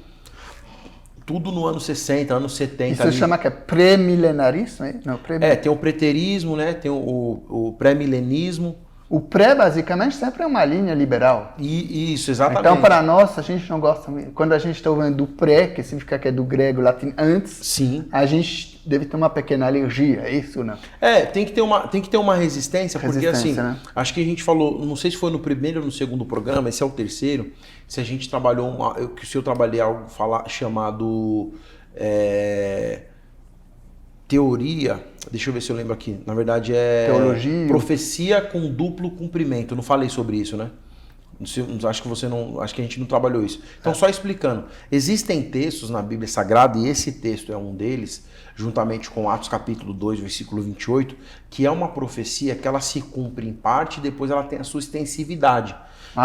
tudo no ano 60, anos 70. Isso se chama que é pré-milenarismo? Não, tem o preterismo, né, tem o pré-milenismo. O pré, basicamente, sempre é uma linha liberal. Isso, exatamente. Então, para nós, a gente não gosta... Quando a gente está ouvindo do pré, que significa que é do grego, latim, antes, sim, a gente deve ter uma pequena alergia, é isso, né? Tem que ter uma resistência, porque assim, né? Acho que a gente falou, não sei se foi no primeiro ou no segundo programa, esse é o terceiro, se a gente trabalhou, se eu trabalhei algo chamado teoria, deixa eu ver se eu lembro aqui, na verdade é teologia, profecia com duplo cumprimento, não falei sobre isso, né? Acho que acho que a gente não trabalhou isso. Então, só explicando. Existem textos na Bíblia Sagrada, e esse texto é um deles, juntamente com Atos capítulo 2, versículo 28, que é uma profecia que ela se cumpre em parte e depois ela tem a sua extensividade.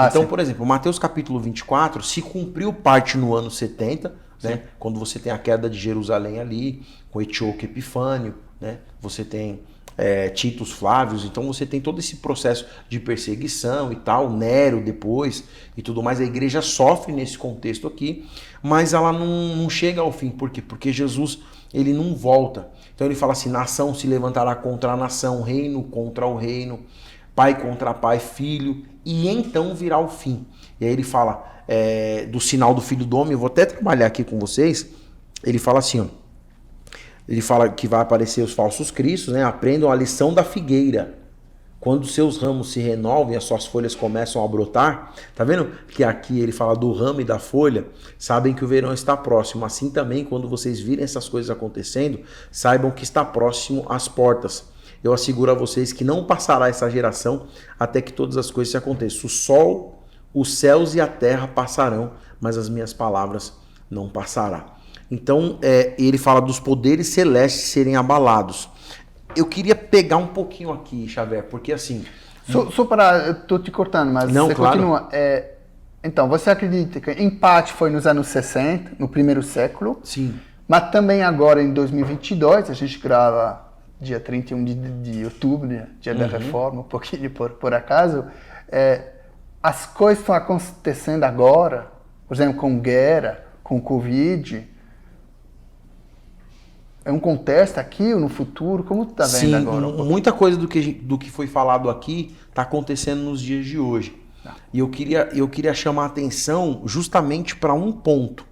Então, por exemplo, Mateus capítulo 24 se cumpriu parte no ano 70, né? Quando você tem a queda de Jerusalém ali, com Etíoco Epifânio, né? Você tem Titus Flávios, então você tem todo esse processo de perseguição e tal, Nero depois e tudo mais. A igreja sofre nesse contexto aqui, mas ela não chega ao fim. Por quê? Porque Jesus, ele não volta. Então ele fala assim, nação se levantará contra a nação, reino contra o reino, pai contra pai, filho, e então virá o fim. E aí ele fala do sinal do Filho do Homem. Eu vou até trabalhar aqui com vocês. Ele fala assim, ó, ele fala que vai aparecer os falsos cristos, né? Aprendam a lição da figueira. Quando seus ramos se renovam e as suas folhas começam a brotar, tá vendo que aqui ele fala do ramo e da folha, sabem que o verão está próximo. Assim também, quando vocês virem essas coisas acontecendo, saibam que está próximo às portas. Eu asseguro a vocês que não passará essa geração até que todas as coisas se aconteçam. O sol, os céus e a terra passarão, mas as minhas palavras não passarão. Então, ele fala dos poderes celestes serem abalados. Eu queria pegar um pouquinho aqui, Xavier, porque assim... Só para... Eu estou te cortando, mas não, você claro. Continua. Então, você acredita que empate foi nos anos 60, no primeiro século? Sim. Mas também agora, em 2022, a gente grava dia 31 de outubro, né, dia da reforma, um pouquinho por acaso, as coisas estão acontecendo agora, por exemplo, com guerra, com Covid... É um contexto aqui ou no futuro? Como tu tá vendo Sim, agora? Muita coisa do que foi falado aqui está acontecendo nos dias de hoje. E eu queria chamar a atenção justamente para um ponto.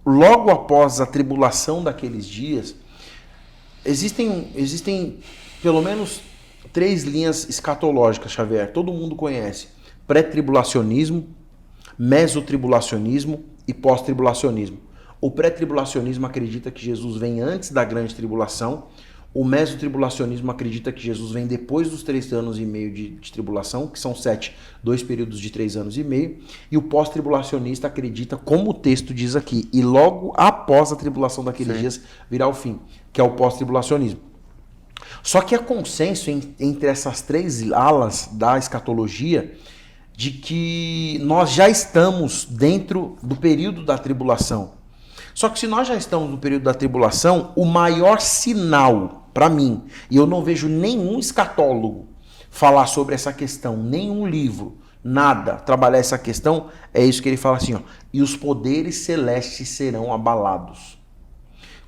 Logo após a tribulação daqueles dias, existem pelo menos 3 linhas escatológicas, Xavier. Todo mundo conhece. Pré-tribulacionismo, mesotribulacionismo e pós-tribulacionismo. O pré-tribulacionismo acredita que Jesus vem antes da grande tribulação. O mesotribulacionismo acredita que Jesus vem depois dos 3 anos e meio de tribulação, que são 2 períodos de 3 anos e meio. E o pós-tribulacionista acredita, como o texto diz aqui, e logo após a tribulação daqueles dias virá o fim, que é o pós-tribulacionismo. Só que há consenso entre essas 3 alas da escatologia de que nós já estamos dentro do período da tribulação. Só que se nós já estamos no período da tribulação, o maior sinal para mim, e eu não vejo nenhum escatólogo falar sobre essa questão, nenhum livro, nada, trabalhar essa questão, é isso que ele fala assim, ó, e os poderes celestes serão abalados.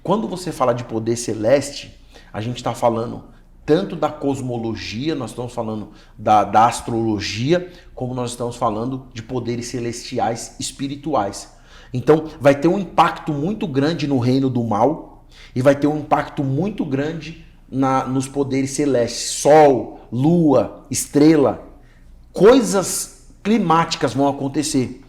Quando você fala de poder celeste, a gente está falando tanto da cosmologia, nós estamos falando da astrologia, como nós estamos falando de poderes celestiais espirituais. Então, vai ter um impacto muito grande no reino do mal e vai ter um impacto muito grande nos poderes celestes. Sol, lua, estrela, coisas climáticas vão acontecer.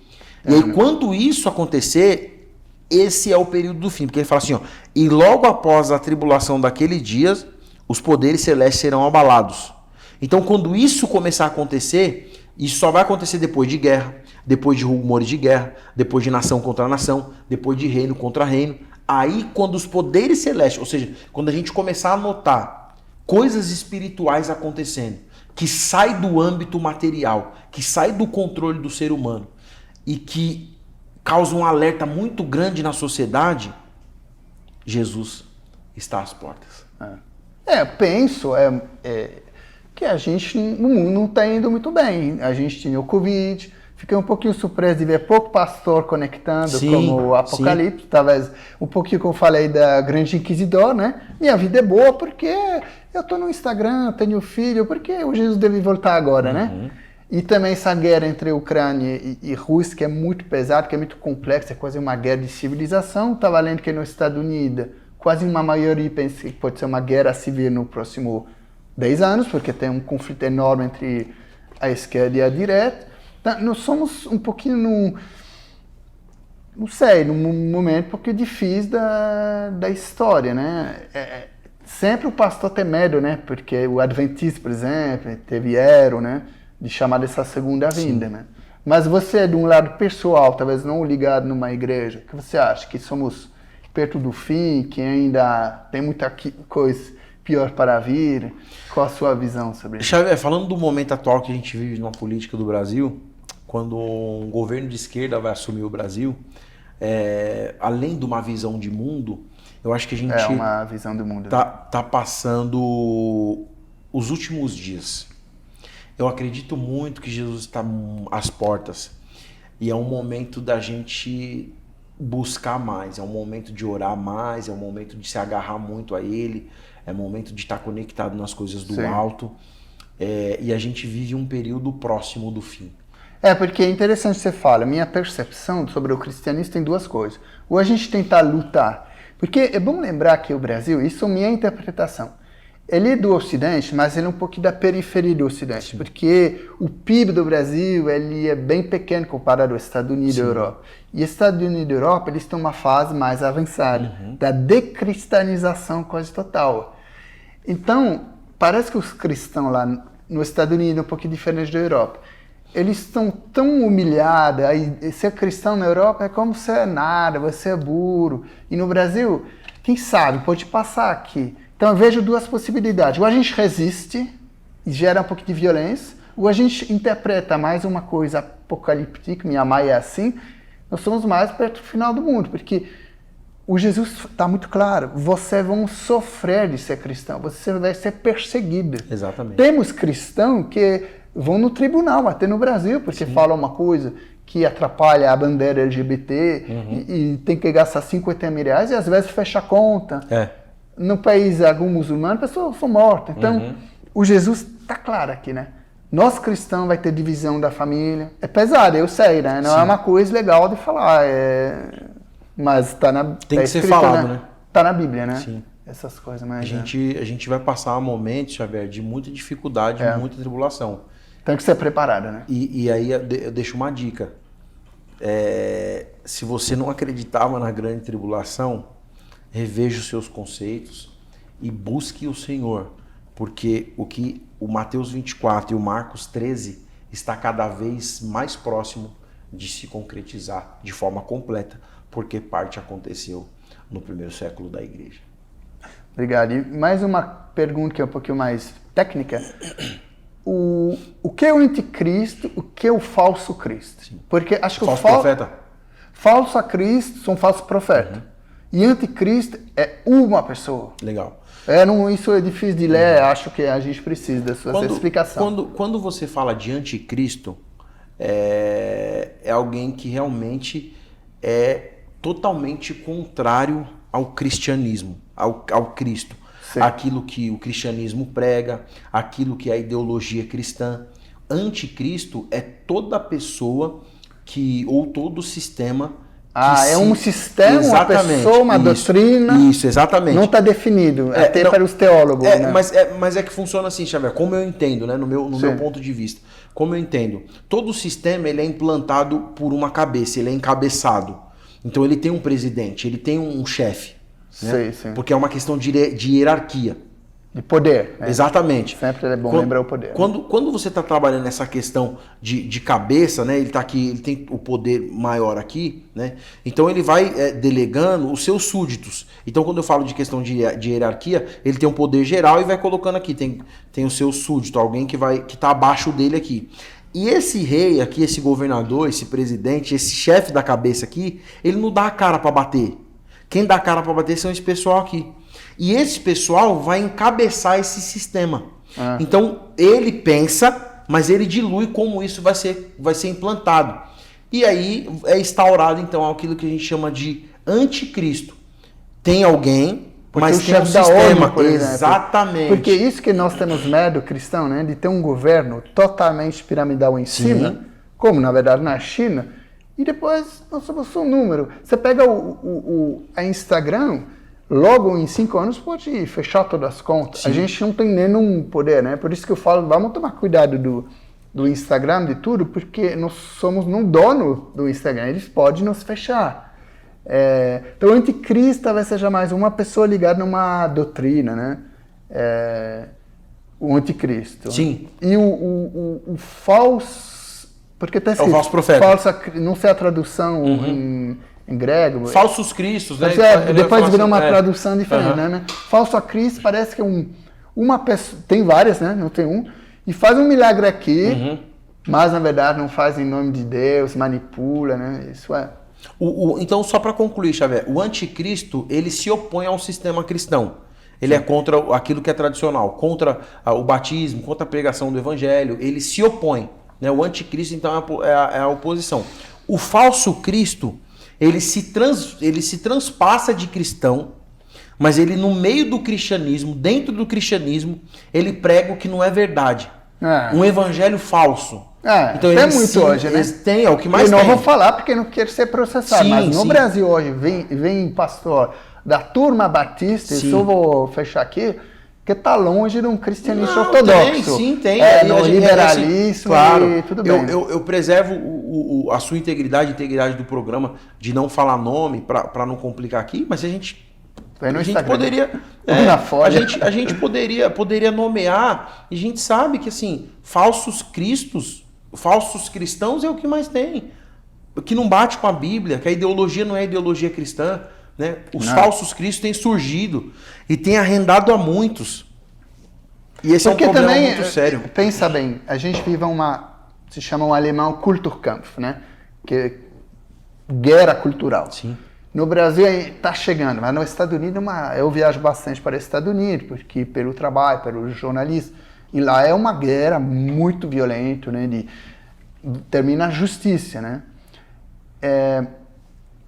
E aí, quando isso acontecer, esse é o período do fim. Porque ele fala assim, ó, e logo após a tribulação daquele dia, os poderes celestes serão abalados. Então, quando isso começar a acontecer, isso só vai acontecer depois de guerra, depois de rumores de guerra, depois de nação contra nação, depois de reino contra reino. Aí, quando os poderes celestes, ou seja, quando a gente começar a notar coisas espirituais acontecendo, que sai do âmbito material, que sai do controle do ser humano e que causa um alerta muito grande na sociedade, Jesus está às portas. Eu penso que a gente no mundo não está indo muito bem. A gente tinha o Covid, fiquei um pouquinho surpreso de ver pouco pastor conectando, como o Apocalipse, talvez um pouquinho como eu falei da Grande Inquisidor, né? Minha vida é boa porque eu estou no Instagram, tenho filho, porque o Jesus deve voltar agora, né? E também essa guerra entre Ucrânia e Rússia, que é muito pesada, que é muito complexa, é quase uma guerra de civilização. Estava lendo que nos Estados Unidos, quase uma maioria pensa que pode ser uma guerra civil no próximo 10 anos, porque tem um conflito enorme entre a esquerda e a direita. Então, nós somos um pouquinho num momento um pouquinho difícil da história, né? Sempre o pastor tem medo, né? Porque o Adventista, por exemplo, teve Ero, né? de chamar dessa segunda vinda, né? Mas você, de um lado pessoal, talvez não ligado numa igreja, o que você acha? Que somos perto do fim, que ainda tem muita coisa pior para vir? Qual a sua visão sobre isso? Xavier, falando do momento atual que a gente vive na política do Brasil, quando um governo de esquerda vai assumir o Brasil, além de uma visão de mundo, eu acho que a gente uma visão do mundo, tá passando os últimos dias. Eu acredito muito que Jesus está às portas e é um momento da gente buscar mais, é um momento de orar mais, é um momento de se agarrar muito a Ele, é um momento de estar conectado nas coisas do alto, e a gente vive um período próximo do fim. Porque é interessante você falar, minha percepção sobre o cristianismo tem duas coisas. Ou a gente tentar lutar, porque é bom lembrar que o Brasil, isso é minha interpretação, ele é do Ocidente, mas ele é um pouquinho da periferia do Ocidente, Sim. porque o PIB do Brasil ele é bem pequeno comparado aos Estados Unidos e Europa. E Estados Unidos e Europa eles estão numa fase mais avançada, da decristianização quase total. Então, parece que os cristãos lá nos Estados Unidos é um pouquinho diferente da Europa. Eles estão tão humilhados, aí ser cristão na Europa é como ser nada, você é burro. E no Brasil, quem sabe, pode passar aqui. Então eu vejo duas possibilidades. Ou a gente resiste e gera um pouco de violência, ou a gente interpreta mais uma coisa apocalíptica, minha mãe é assim, nós somos mais perto do final do mundo, porque o Jesus está muito claro, vocês vão sofrer de ser cristão, você vai ser perseguido. Exatamente. Temos cristãos que vão no tribunal, até no Brasil, porque falam uma coisa que atrapalha a bandeira LGBT e tem que gastar 50 mil reais e às vezes fecha a conta. No país algum muçulmano, pessoas são mortas. Então, o Jesus está claro aqui, né? Nós cristãos vai ter divisão da família. É pesado, eu sei, né? Não é uma coisa legal de falar, mas está na Tem que ser falado, né? Está na Bíblia, né? Sim. Essas coisas, mas... A gente vai passar momentos, Xavier, de muita dificuldade, muita tribulação. Tem que ser preparado, né? E aí eu deixo uma dica. Se você não acreditava na grande tribulação, reveja os seus conceitos e busque o Senhor, porque o que o Mateus 24 e o Marcos 13 está cada vez mais próximo de se concretizar de forma completa, porque parte aconteceu no primeiro século da igreja. Obrigado. E mais uma pergunta que é um pouquinho mais técnica. O que é o anticristo, o que é o falso Cristo? Sim. Porque acho que falso profeta? Falso a Cristo são falsos profetas. E anticristo é uma pessoa. Legal. Isso é difícil de ler, acho que a gente precisa da sua explicação. Quando você fala de anticristo, é alguém que realmente é totalmente contrário ao cristianismo, ao Cristo. Sim. Aquilo que o cristianismo prega, aquilo que é a ideologia cristã. Anticristo é toda pessoa ou todo sistema. É um sistema, uma pessoa, uma doutrina. Isso, exatamente. Não está definido, até para os teólogos. Né? Mas é que funciona assim, Xavier, como eu entendo, né, no meu ponto de vista. Como eu entendo, todo sistema ele é implantado por uma cabeça, ele é encabeçado. Então ele tem um presidente, ele tem um chefe. Né? Sim. Porque é uma questão de hierarquia. De poder. Né? Exatamente. Sempre é bom lembrar o poder. Quando você está trabalhando nessa questão de cabeça, né? Ele está aqui, ele tem o poder maior aqui, né? Então ele vai delegando os seus súditos. Então quando eu falo de questão de hierarquia, ele tem um poder geral e vai colocando aqui, tem o seu súdito, alguém que está abaixo dele aqui. E esse rei aqui, esse governador, esse presidente, esse chefe da cabeça aqui, ele não dá a cara para bater. Quem dá a cara para bater são esse pessoal aqui. E esse pessoal vai encabeçar esse sistema. Então, ele pensa, mas ele dilui como isso vai ser implantado. E aí é instaurado, então, aquilo que a gente chama de anticristo. Tem alguém, mas tem um sistema. ONU, por exemplo. Exatamente. Porque isso que nós temos medo, cristão, né, de ter um governo totalmente piramidal em cima, como, na verdade, na China, e depois nós somos um número. Você pega a Instagram... Logo em 5 anos pode fechar todas as contas. Sim. A gente não tem nenhum poder, né? Por isso que eu falo, vamos tomar cuidado do Instagram, de tudo, porque nós somos um dono do Instagram, eles podem nos fechar. Então o anticristo talvez seja mais uma pessoa ligada numa doutrina, né? o anticristo. Sim. E o falso... Porque tem o falso profeta. Não sei a tradução em grego. Falsos cristos, né? Depois virou uma tradução diferente, né? Falso a Cristo parece que é uma pessoa... Tem várias, né? Não tem um. E faz um milagre aqui, mas na verdade não faz em nome de Deus, manipula, né? Isso é... Então, só para concluir, Xavier, o anticristo, ele se opõe ao sistema cristão. Ele é contra aquilo que é tradicional, contra o batismo, contra a pregação do evangelho. Ele se opõe. Né? O anticristo, então, é a oposição. O falso Cristo, ele se transpassa de cristão, mas ele, no meio do cristianismo, dentro do cristianismo, ele prega o que não é verdade. Um evangelho falso. Então tem muito hoje, né? Tem, é o que mais tem. Eu não vou falar porque não quero ser processado, mas no Brasil hoje vem pastor da turma batista, e só vou fechar aqui, que está longe de um cristianismo ortodoxo. Tem. No liberalismo, claro, e tudo bem. Eu preservo a sua integridade, a integridade do programa, de não falar nome, para não complicar aqui, mas a gente poderia... a gente poderia nomear, e a gente sabe que, assim, falsos cristãos é o que mais tem. Que não bate com a Bíblia, que a ideologia não é ideologia cristã. Né? Os falsos cristos têm surgido e têm arrendado a muitos. E esse é um problema também, muito sério. Pensa bem, a gente vive se chama um alemão Kulturkampf, né? Que é guerra cultural. Sim. No Brasil está chegando, mas nos Estados Unidos eu viajo bastante para os Estados Unidos, porque pelo trabalho, pelo jornalismo, e lá é uma guerra muito violenta, né? Termina a justiça, né?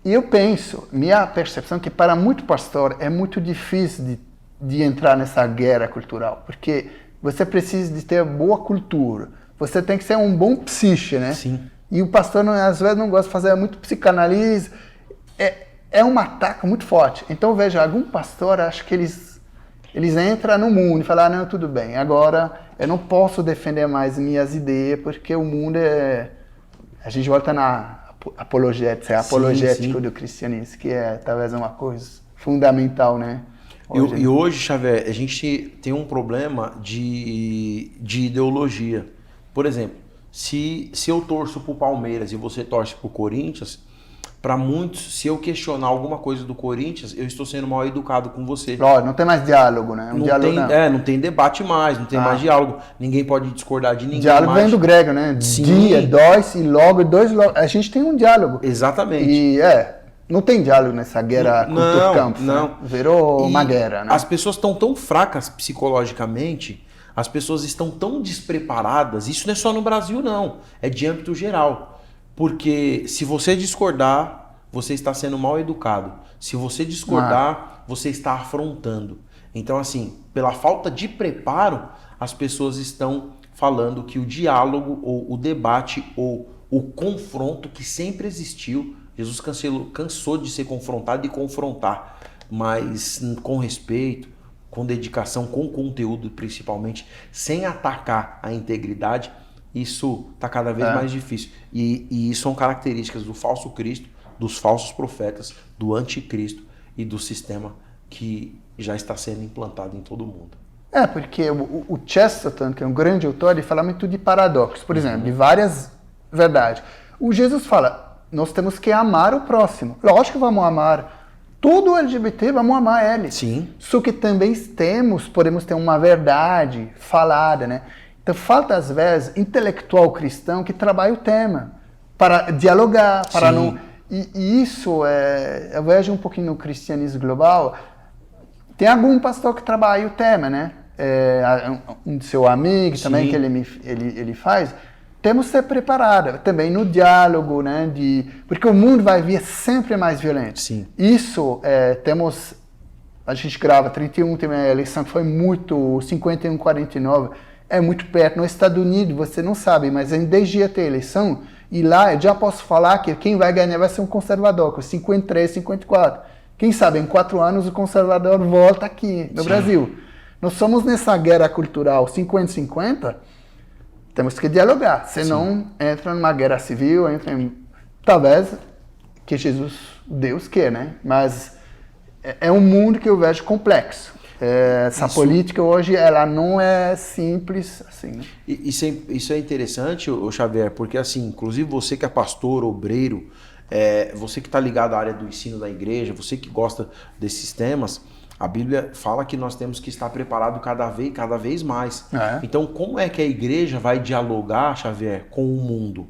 E eu penso, minha percepção é que para muito pastor é muito difícil de entrar nessa guerra cultural, porque você precisa de ter boa cultura, você tem que ser um bom psique, né? Sim. E o pastor às vezes não gosta de fazer muito psicanálise, é um ataque muito forte. Então veja, algum pastor, acho que eles entram no mundo e falam, não, tudo bem, agora eu não posso defender mais minhas ideias, porque o mundo a gente volta na apologético do cristianismo, que é talvez uma coisa fundamental, né? E hoje, Xavier, a gente tem um problema de ideologia. Por exemplo, se eu torço pro Palmeiras e você torce pro Corinthians, para muitos, se eu questionar alguma coisa do Corinthians, eu estou sendo mal educado com você. Não tem mais diálogo, né? Não tem debate mais, não tem mais diálogo. Ninguém pode discordar de ninguém. Diálogo vem do grego, né? Sim. Dia, dois e logo, dois logo. A gente tem um diálogo. Exatamente. E não tem diálogo nessa guerra cultura-campo. Não. Né? Virou uma guerra, né? As pessoas estão tão fracas psicologicamente, as pessoas estão tão despreparadas. Isso não é só no Brasil, não. É de âmbito geral. Porque se você discordar, você está sendo mal educado. Se você discordar, você está afrontando. Então, assim, pela falta de preparo, as pessoas estão falando que o diálogo, ou o debate, ou o confronto que sempre existiu, Jesus cansou de ser confrontado e confrontar, mas com respeito, com dedicação, com conteúdo principalmente, sem atacar a integridade, isso está cada vez mais difícil. E isso são características do falso Cristo, dos falsos profetas, do anticristo e do sistema que já está sendo implantado em todo o mundo. Porque o Chesterton, que é um grande autor, ele fala muito de paradoxos, por exemplo, de várias verdades. O Jesus fala, nós temos que amar o próximo. Lógico que vamos amar todo LGBT, vamos amar ele. Sim. Só que também podemos ter uma verdade falada, né? Então falta, às vezes, intelectual cristão que trabalha o tema, para dialogar, para não... E isso, eu vejo um pouquinho no cristianismo global, tem algum pastor que trabalha o tema, né? Um seu amigo também, que ele faz. Temos que ser preparados também no diálogo, né? Porque o mundo vai vir sempre mais violento. Sim. Isso, a gente grava 31, tem uma eleição que foi muito, 51, 49, é muito perto. Nos Estados Unidos, você não sabe, mas em 10 dias tem eleição, e lá eu já posso falar que quem vai ganhar vai ser um conservador, com 53, 54. Quem sabe, em 4 anos o conservador volta aqui no Brasil. Nós somos nessa guerra cultural 50-50, temos que dialogar, senão entra numa guerra civil, talvez que Deus quer, né? Mas é um mundo que eu vejo complexo. Essa política hoje, ela não é simples assim, né? Isso é interessante, ô Xavier, porque assim, inclusive você que é pastor, obreiro, você que está ligado à área do ensino da igreja, você que gosta desses temas, a Bíblia fala que nós temos que estar preparado cada vez mais. Então, como é que a igreja vai dialogar, Xavier, com o mundo?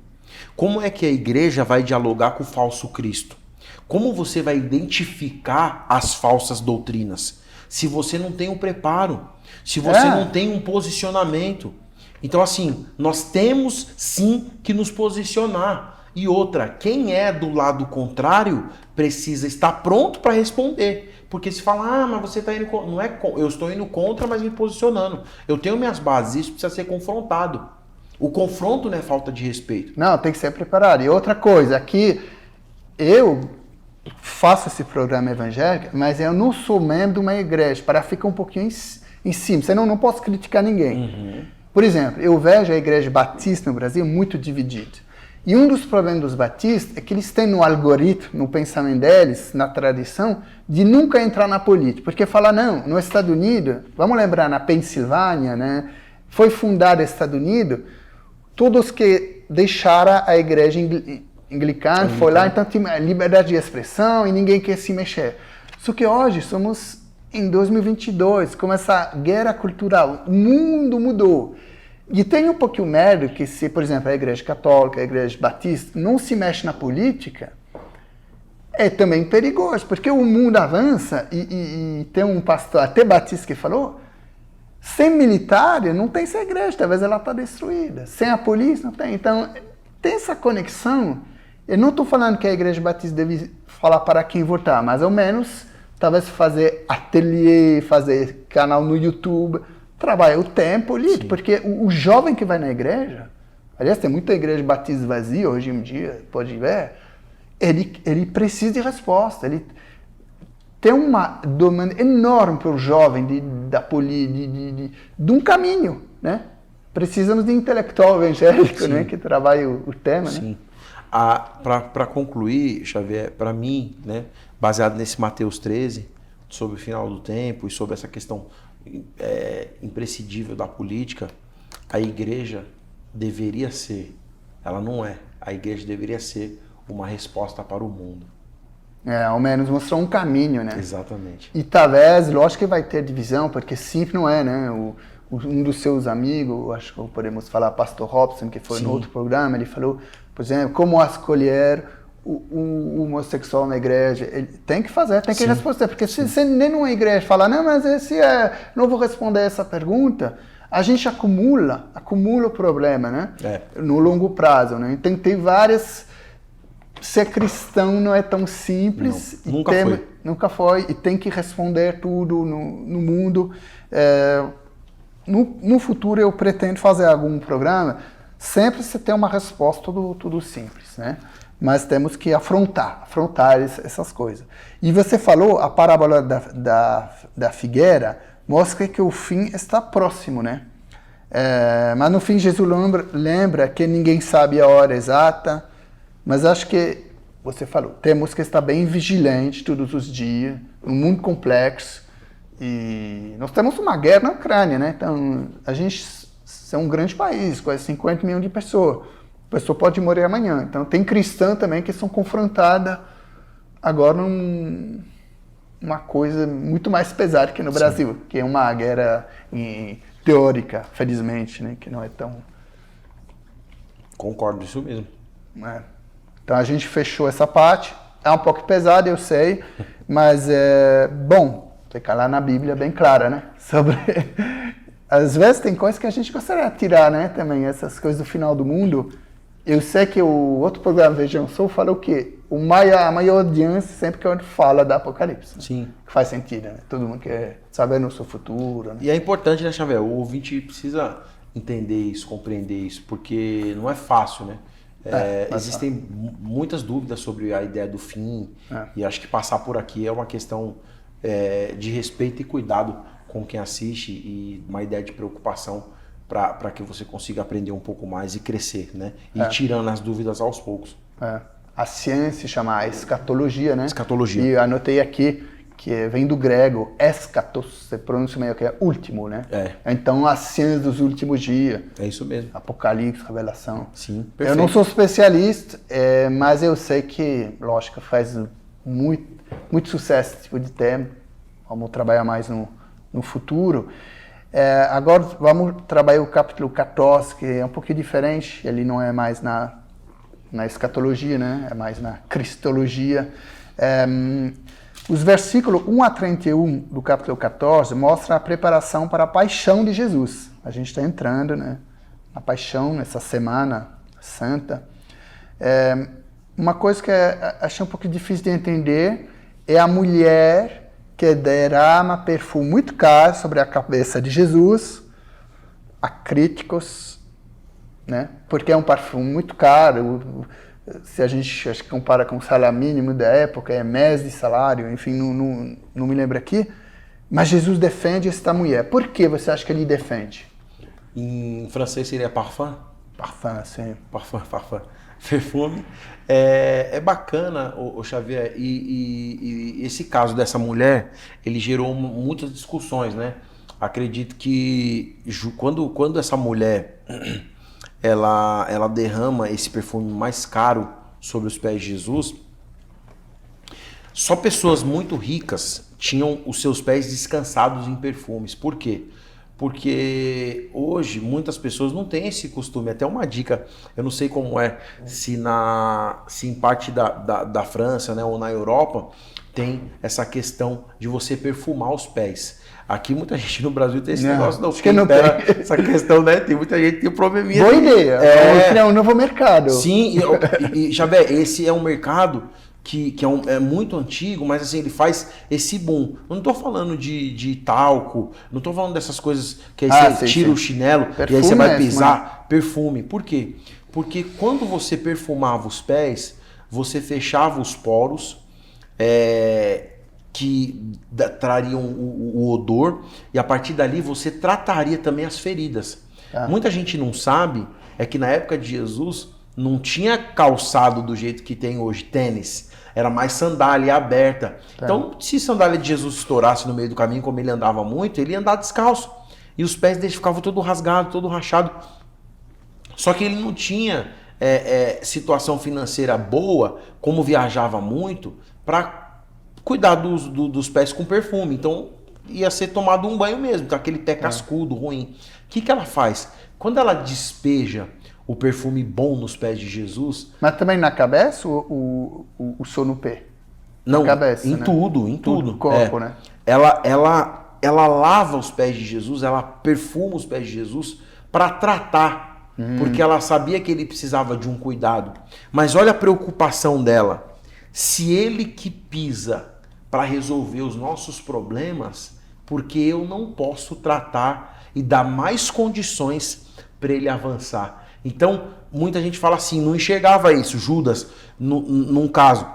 Como é que a igreja vai dialogar com o falso Cristo? Como você vai identificar as falsas doutrinas? Se você não tem um preparo, se você não tem um posicionamento. Então, assim, nós temos sim que nos posicionar. E outra, quem é do lado contrário precisa estar pronto para responder. Porque se fala, mas você está indo contra. Não é, eu estou indo contra, mas me posicionando. Eu tenho minhas bases, isso precisa ser confrontado. O confronto não é falta de respeito. Não, tem que ser preparado. E outra coisa, aqui eu faço esse programa evangélico, mas eu não sou membro de uma igreja, para ficar um pouquinho em cima, senão eu não posso criticar ninguém. Por exemplo, eu vejo a igreja batista no Brasil muito dividida. E um dos problemas dos batistas é que eles têm no algoritmo, no pensamento deles, na tradição, de nunca entrar na política. Porque falar, não, nos Estados Unidos, vamos lembrar, na Pensilvânia, né, foi fundado os Estados Unidos, todos que deixaram a igreja anglicana, foi lá, então tinha liberdade de expressão e ninguém quer se mexer. Só que hoje somos em 2022, com essa guerra cultural, o mundo mudou. E tem um pouquinho medo que se, por exemplo, a igreja católica, a igreja batista, não se mexe na política, é também perigoso, porque o mundo avança e tem um pastor, até batista, que falou, sem militar não tem essa igreja, talvez ela está destruída. Sem a polícia não tem. Então, tem essa conexão. Eu não estou falando que a igreja batista deve falar para quem votar, mas ao menos, talvez fazer ateliê, fazer canal no YouTube, trabalhar o tempo político, porque o jovem que vai na igreja, aliás, tem muita igreja batista vazia hoje em dia, pode ver, ele precisa de resposta, ele tem uma demanda enorme para o jovem de um caminho, né? Precisamos de intelectual evangélico, né, que trabalhe o tema, Sim. Né? Para concluir, Xavier, para mim, né, baseado nesse Mateus 13, sobre o final do tempo e sobre essa questão imprescindível da política, a igreja deveria ser, ela não é, a igreja deveria ser uma resposta para o mundo. Ao menos mostrar um caminho, né? Exatamente. E talvez, lógico que vai ter divisão, porque sempre não é, né? Um dos seus amigos, acho que podemos falar, Pastor Robson, que foi no outro programa, ele falou, por exemplo, como escolher o homossexual na igreja. Ele tem que fazer, tem que responder, porque se nem numa igreja falar, não, mas não vou responder essa pergunta, a gente acumula o problema, né? No longo prazo, né? Então tem várias... Ser cristão não é tão simples. Não, nunca foi. E tem que responder tudo no mundo. No futuro eu pretendo fazer algum programa. Sempre você tem uma resposta tudo simples, né? Mas temos que afrontar essas coisas. E você falou, a parábola da figueira mostra que o fim está próximo, né? Mas no fim Jesus lembra que ninguém sabe a hora exata. Mas acho que, você falou, temos que estar bem vigilantes todos os dias, num mundo complexo. E nós temos uma guerra na Ucrânia, né? Então, a gente é um grande país, quase 50 milhões de pessoas. A pessoa pode morrer amanhã. Então, tem cristãs também que são confrontadas agora numa coisa muito mais pesada que no Brasil, que é uma guerra teórica, felizmente, né? Que não é tão... Concordo, isso mesmo. Então a gente fechou essa parte, é um pouco pesado, eu sei, mas bom, fica lá na Bíblia bem clara, né? Sobre... Às vezes tem coisas que a gente gostaria de tirar, né? Também essas coisas do final do mundo. Eu sei que o outro programa, Vejam Sou, fala o quê? A maior audiência sempre que a gente fala da Apocalipse. Né? Sim. Que faz sentido, né? Todo mundo quer saber no seu futuro. Né? E é importante, né, Xavier? O ouvinte precisa entender isso, compreender isso, porque não é fácil, né? Existem muitas dúvidas sobre a ideia do fim e acho que passar por aqui é uma questão de respeito e cuidado com quem assiste e uma ideia de preocupação para que você consiga aprender um pouco mais e crescer, né? E tirando as dúvidas aos poucos. A ciência chama escatologia, né? Escatologia. E eu anotei aqui que vem do grego eschatos, se pronuncia meio que é último, né? Então, as cenas dos últimos dias. É isso mesmo. Apocalipse, Revelação. Sim, perfeito. Eu não sou especialista, mas eu sei que, lógico, faz muito sucesso esse tipo de tema. Vamos trabalhar mais no futuro. Agora vamos trabalhar o capítulo 14, que é um pouquinho diferente. Ele não é mais na escatologia, né? É mais na cristologia. Os versículos 1 a 31 do capítulo 14 mostram a preparação para a paixão de Jesus. A gente está entrando, né, na paixão, nessa semana santa. Uma coisa que achei um pouco difícil de entender é a mulher que derrama perfume muito caro sobre a cabeça de Jesus. Há críticos, né, porque é um perfume muito caro. Se a gente acho que compara com o salário mínimo da época, é mês de salário, enfim, não me lembro aqui. Mas Jesus defende esta mulher. Por que você acha que ele defende? Em francês seria parfum? Parfum, sim. Parfum. Perfume. É bacana, o Xavier, e esse caso dessa mulher, ele gerou muitas discussões, né? Acredito que quando essa mulher... Ela derrama esse perfume mais caro sobre os pés de Jesus, só pessoas muito ricas tinham os seus pés descansados em perfumes. Por quê? Porque hoje muitas pessoas não têm esse costume. Até uma dica, eu não sei como se em parte da França, né, ou na Europa, tem essa questão de você perfumar os pés. Aqui muita gente no Brasil tem esse negócio, não. Acho que não tem. Essa questão, né? Tem muita gente que tem um probleminha. Boa ideia. Vamos criar um novo mercado. Sim, e Xavier, esse é um mercado que é muito antigo, mas assim, ele faz esse boom. Eu não estou falando de talco, não estou falando dessas coisas que aí você tira o chinelo perfume, e aí você vai pisar. Perfume. Por quê? Porque quando você perfumava os pés, você fechava os poros, que trariam o odor, e a partir dali você trataria também as feridas. Muita gente não sabe que na época de Jesus não tinha calçado do jeito que tem hoje, tênis. Era mais sandália aberta. Então, se sandália de Jesus estourasse no meio do caminho, como ele andava muito, ele ia andar descalço. E os pés dele ficavam todo rasgado, todo rachado. Só que ele não tinha situação financeira boa, como viajava muito, para cuidar dos pés com perfume. Então, ia ser tomado um banho mesmo, com aquele pé cascudo, ruim. O que ela faz? Quando ela despeja o perfume bom nos pés de Jesus... Mas também na cabeça ou só no pé? Não, na cabeça, em né? tudo. No corpo, né? Ela lava os pés de Jesus, ela perfuma os pés de Jesus para tratar, porque ela sabia que ele precisava de um cuidado. Mas olha a preocupação dela. Se ele que pisa para resolver os nossos problemas, porque eu não posso tratar e dar mais condições para ele avançar. Então, muita gente fala assim, não enxergava isso. Judas, num caso,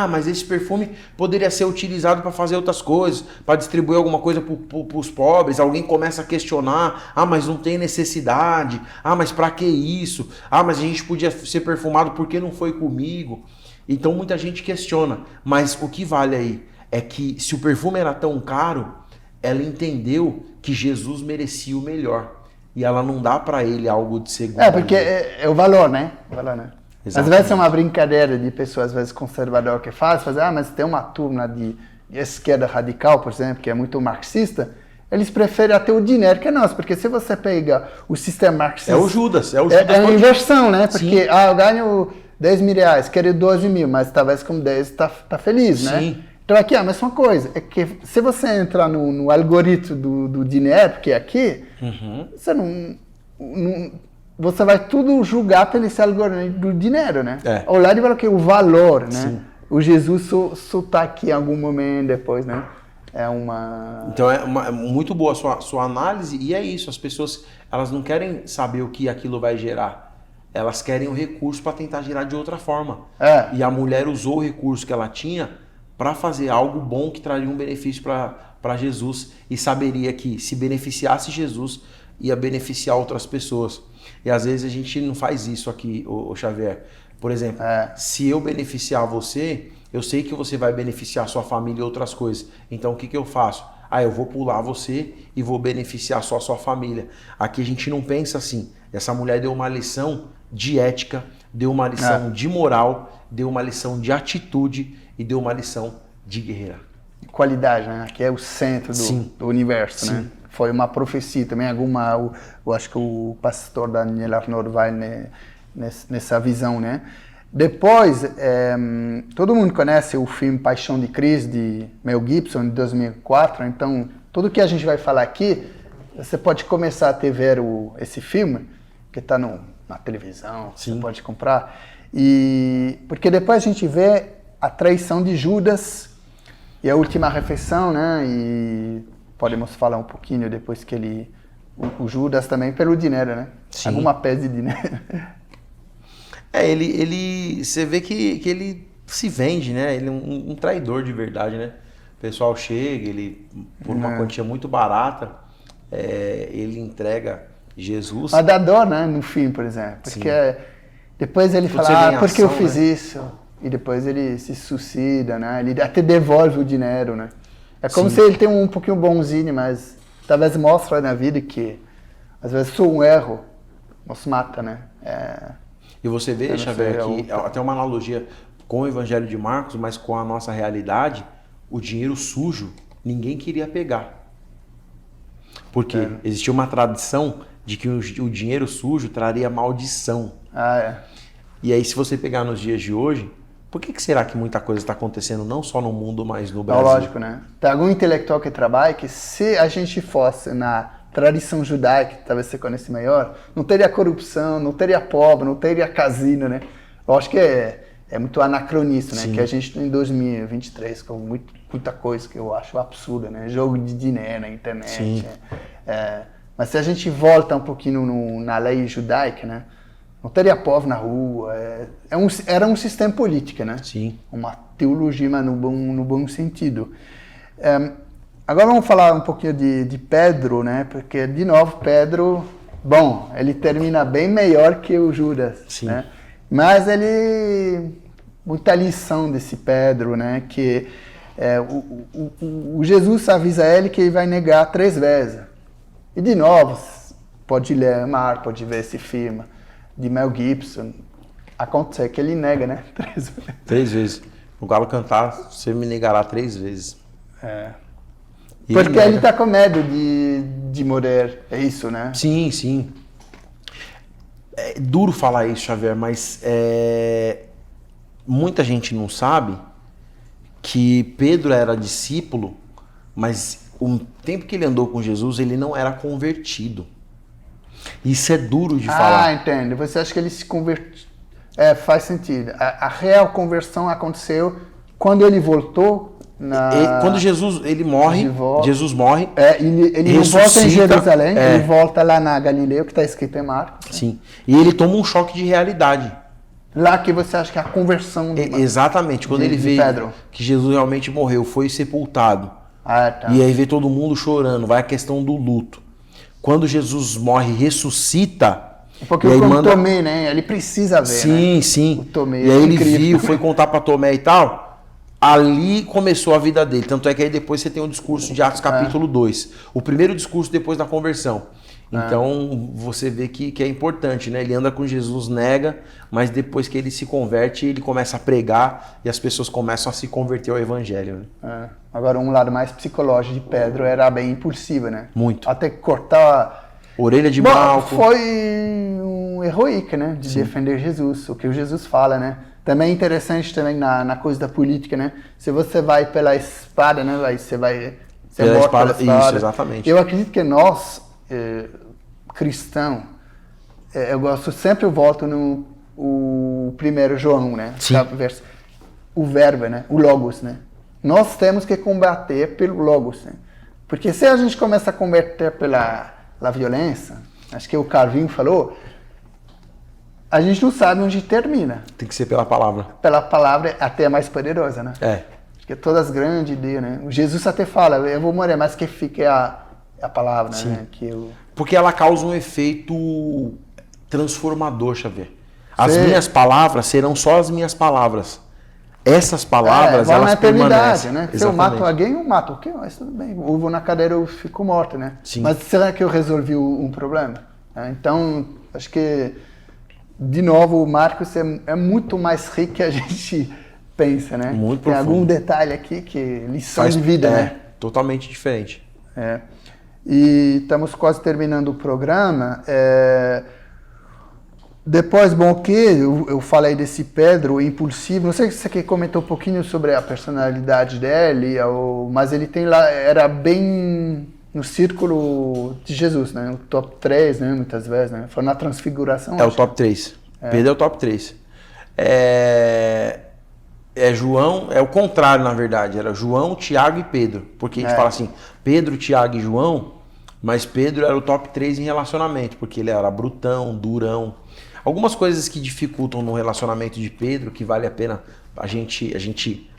mas esse perfume poderia ser utilizado para fazer outras coisas, para distribuir alguma coisa para os pobres. Alguém começa a questionar, mas não tem necessidade, mas para que isso? Mas a gente podia ser perfumado, por que não foi comigo? Então muita gente questiona, mas o que vale aí é que se o perfume era tão caro, ela entendeu que Jesus merecia o melhor. E ela não dá para ele algo de segundo. Porque é o valor, né? Às vezes é uma brincadeira de pessoas, às vezes conservadoras, que fazem, mas tem uma turma de esquerda radical, por exemplo, que é muito marxista, eles preferem até o dinheiro que nós, porque se você pega o sistema marxista... É o Judas. É a inversão, né? Porque eu ganho 10 mil reais, quero 12 mil, mas talvez com 10 tá feliz, né? Sim. Então aqui é a mesma coisa, é que se você entrar no algoritmo do dinheiro, que é aqui, você você vai tudo julgar pelo esse algoritmo do dinheiro, né? Ao lado de que o valor, né? Sim. O Jesus só tá aqui em algum momento depois, né? Então é muito boa a sua análise, e é isso, as pessoas elas não querem saber o que aquilo vai gerar. Elas querem o recurso para tentar gerar de outra forma. E a mulher usou o recurso que ela tinha para fazer algo bom que traria um benefício para Jesus, e saberia que se beneficiasse Jesus, ia beneficiar outras pessoas. E às vezes a gente não faz isso aqui, o Xavier. Por exemplo, se eu beneficiar você, Eu sei que você vai beneficiar sua família e outras coisas. Então o que eu faço? Eu vou pular você e vou beneficiar só a sua família. Aqui a gente não pensa assim. Essa mulher deu uma lição de ética, deu uma lição de moral, deu uma lição de atitude e deu uma lição de guerreira. Qualidade, né? Que é o centro do universo, Sim. né? Foi uma profecia também, eu acho que o pastor Daniel Arnaud vai nessa visão, né? Depois, todo mundo conhece o filme Paixão de Cristo, de Mel Gibson, de 2004, então tudo que a gente vai falar aqui, você pode começar a ver esse filme, que está na televisão, Sim. você pode comprar, porque depois a gente vê a traição de Judas e a última refeição, né? E podemos falar um pouquinho depois que o Judas também pelo dinheiro, né? Sim. Alguma pés de dinheiro. Você vê que ele se vende, né? Ele é um traidor de verdade, né? O pessoal chega, ele, por uma quantia muito barata, ele entrega Jesus. Mas dá dó, né? No fim, por exemplo. Porque depois ele fala, por que eu fiz isso? E depois ele se suicida, né? Ele até devolve o dinheiro, né? É como se ele tem um pouquinho bonzinho, mas talvez mostra na vida que às vezes só um erro nos mata, né? E você vê, Xavier, que até uma analogia com o Evangelho de Marcos, mas com a nossa realidade, o dinheiro sujo ninguém queria pegar. Porque existia uma tradição de que o dinheiro sujo traria maldição. E aí, se você pegar nos dias de hoje, por que será que muita coisa está acontecendo não só no mundo, mas no Brasil? Lógico, né? Tem algum intelectual que trabalha que se a gente fosse na tradição judaica, talvez você conheça melhor, não teria corrupção, não teria pobre, não teria casino, né? Lógico que é muito anacronista, né? Sim. Que a gente tem em 2023 com muita coisa que eu acho absurda, né? Jogo de dinheiro na internet. Sim. Mas se a gente volta um pouquinho na lei judaica, né? Não teria povo na rua. Era um sistema político, né? Sim. Uma teologia, mas no bom sentido. Agora vamos falar um pouquinho de Pedro, né? Porque, de novo, Pedro, bom, ele termina bem melhor que o Judas. Sim. Né? Mas muita lição desse Pedro, né? Que o Jesus avisa ele que ele vai negar 3 vezes. E, de novo, pode ler pode ver esse filme de Mel Gibson. Acontece que ele nega, né? 3 vezes. 3 vezes. O galo cantar, você me negará 3 vezes. Porque ele está com medo de morrer, é isso, né? Sim, sim. É duro falar isso, Xavier, mas muita gente não sabe que Pedro era discípulo, mas o tempo que ele andou com Jesus, ele não era convertido. Isso é duro de falar. Entendo. Você acha que ele se convertiu? Faz sentido. A real conversão aconteceu quando ele voltou. Quando Jesus morre, ele não volta em Jerusalém, ele volta lá na Galileia, que está escrito em Marcos. Sim. E ele toma um choque de realidade. Lá que você acha que é a conversão exatamente, quando ele vê que Jesus realmente morreu, foi sepultado. Tá. E aí vê todo mundo chorando, vai a questão do luto. Quando Jesus morre e ressuscita... Porque o Tomé, né? Ele precisa ver, sim, né? Sim. O Tomé e aí ele viu, foi contar para Tomé e tal. Ali começou a vida dele. Tanto é que aí depois você tem o discurso de Atos capítulo 2. O primeiro discurso depois da conversão. Então você vê que é importante, né? Ele anda com Jesus, nega, mas depois que ele se converte, ele começa a pregar e as pessoas começam a se converter ao evangelho. Né? Agora, um lado mais psicológico de Pedro era bem impulsivo, né? Muito. Até cortar... Orelha de Malco. Foi um heroíco, né? De defender Jesus, o que o Jesus fala, né? Também é interessante também na coisa da política, né? Se você vai pela espada, né? Você vai ser morto pela espada. Isso, exatamente. Eu acredito que nós, cristãos, eu sempre volto no 1 João, né? Sim. O verbo, né? O logos, né? Nós temos que combater pelo logos, né? Porque se a gente começa a combater pela violência, acho que o Calvin falou, a gente não sabe onde termina. Tem que ser pela palavra. Pela palavra até mais poderosa, né? Porque todas as grandes ideias, né? O Jesus até fala, eu vou morrer, mas que fique a palavra, né? Porque ela causa um efeito transformador, Xavier. As minhas palavras serão só as minhas palavras. essas palavras, elas permanecem. Né? Se eu mato alguém, eu mato. Ok, mas tudo bem. Eu vou na cadeira, eu fico morto, né? Sim. Mas será que eu resolvi um problema? Então, acho que, de novo, o Marcos é muito mais rico que a gente pensa, né? Muito Tem profundo. algum detalhe aqui que lição de vida, né? Totalmente diferente. E estamos quase terminando o programa. Depois, bom, que eu falei desse Pedro impulsivo, não sei se você comentou um pouquinho sobre a personalidade dele, mas ele tem lá, era bem no círculo de Jesus, né? O top 3, né? Muitas vezes, né? Foi na transfiguração. O top 3. Pedro é o top 3. João, é o contrário, na verdade. Era João, Tiago e Pedro. Porque a gente fala assim, Pedro, Tiago e João, mas Pedro era o top 3 em relacionamento, porque ele era brutão, durão. Algumas coisas que dificultam no relacionamento de Pedro, que vale a pena a gente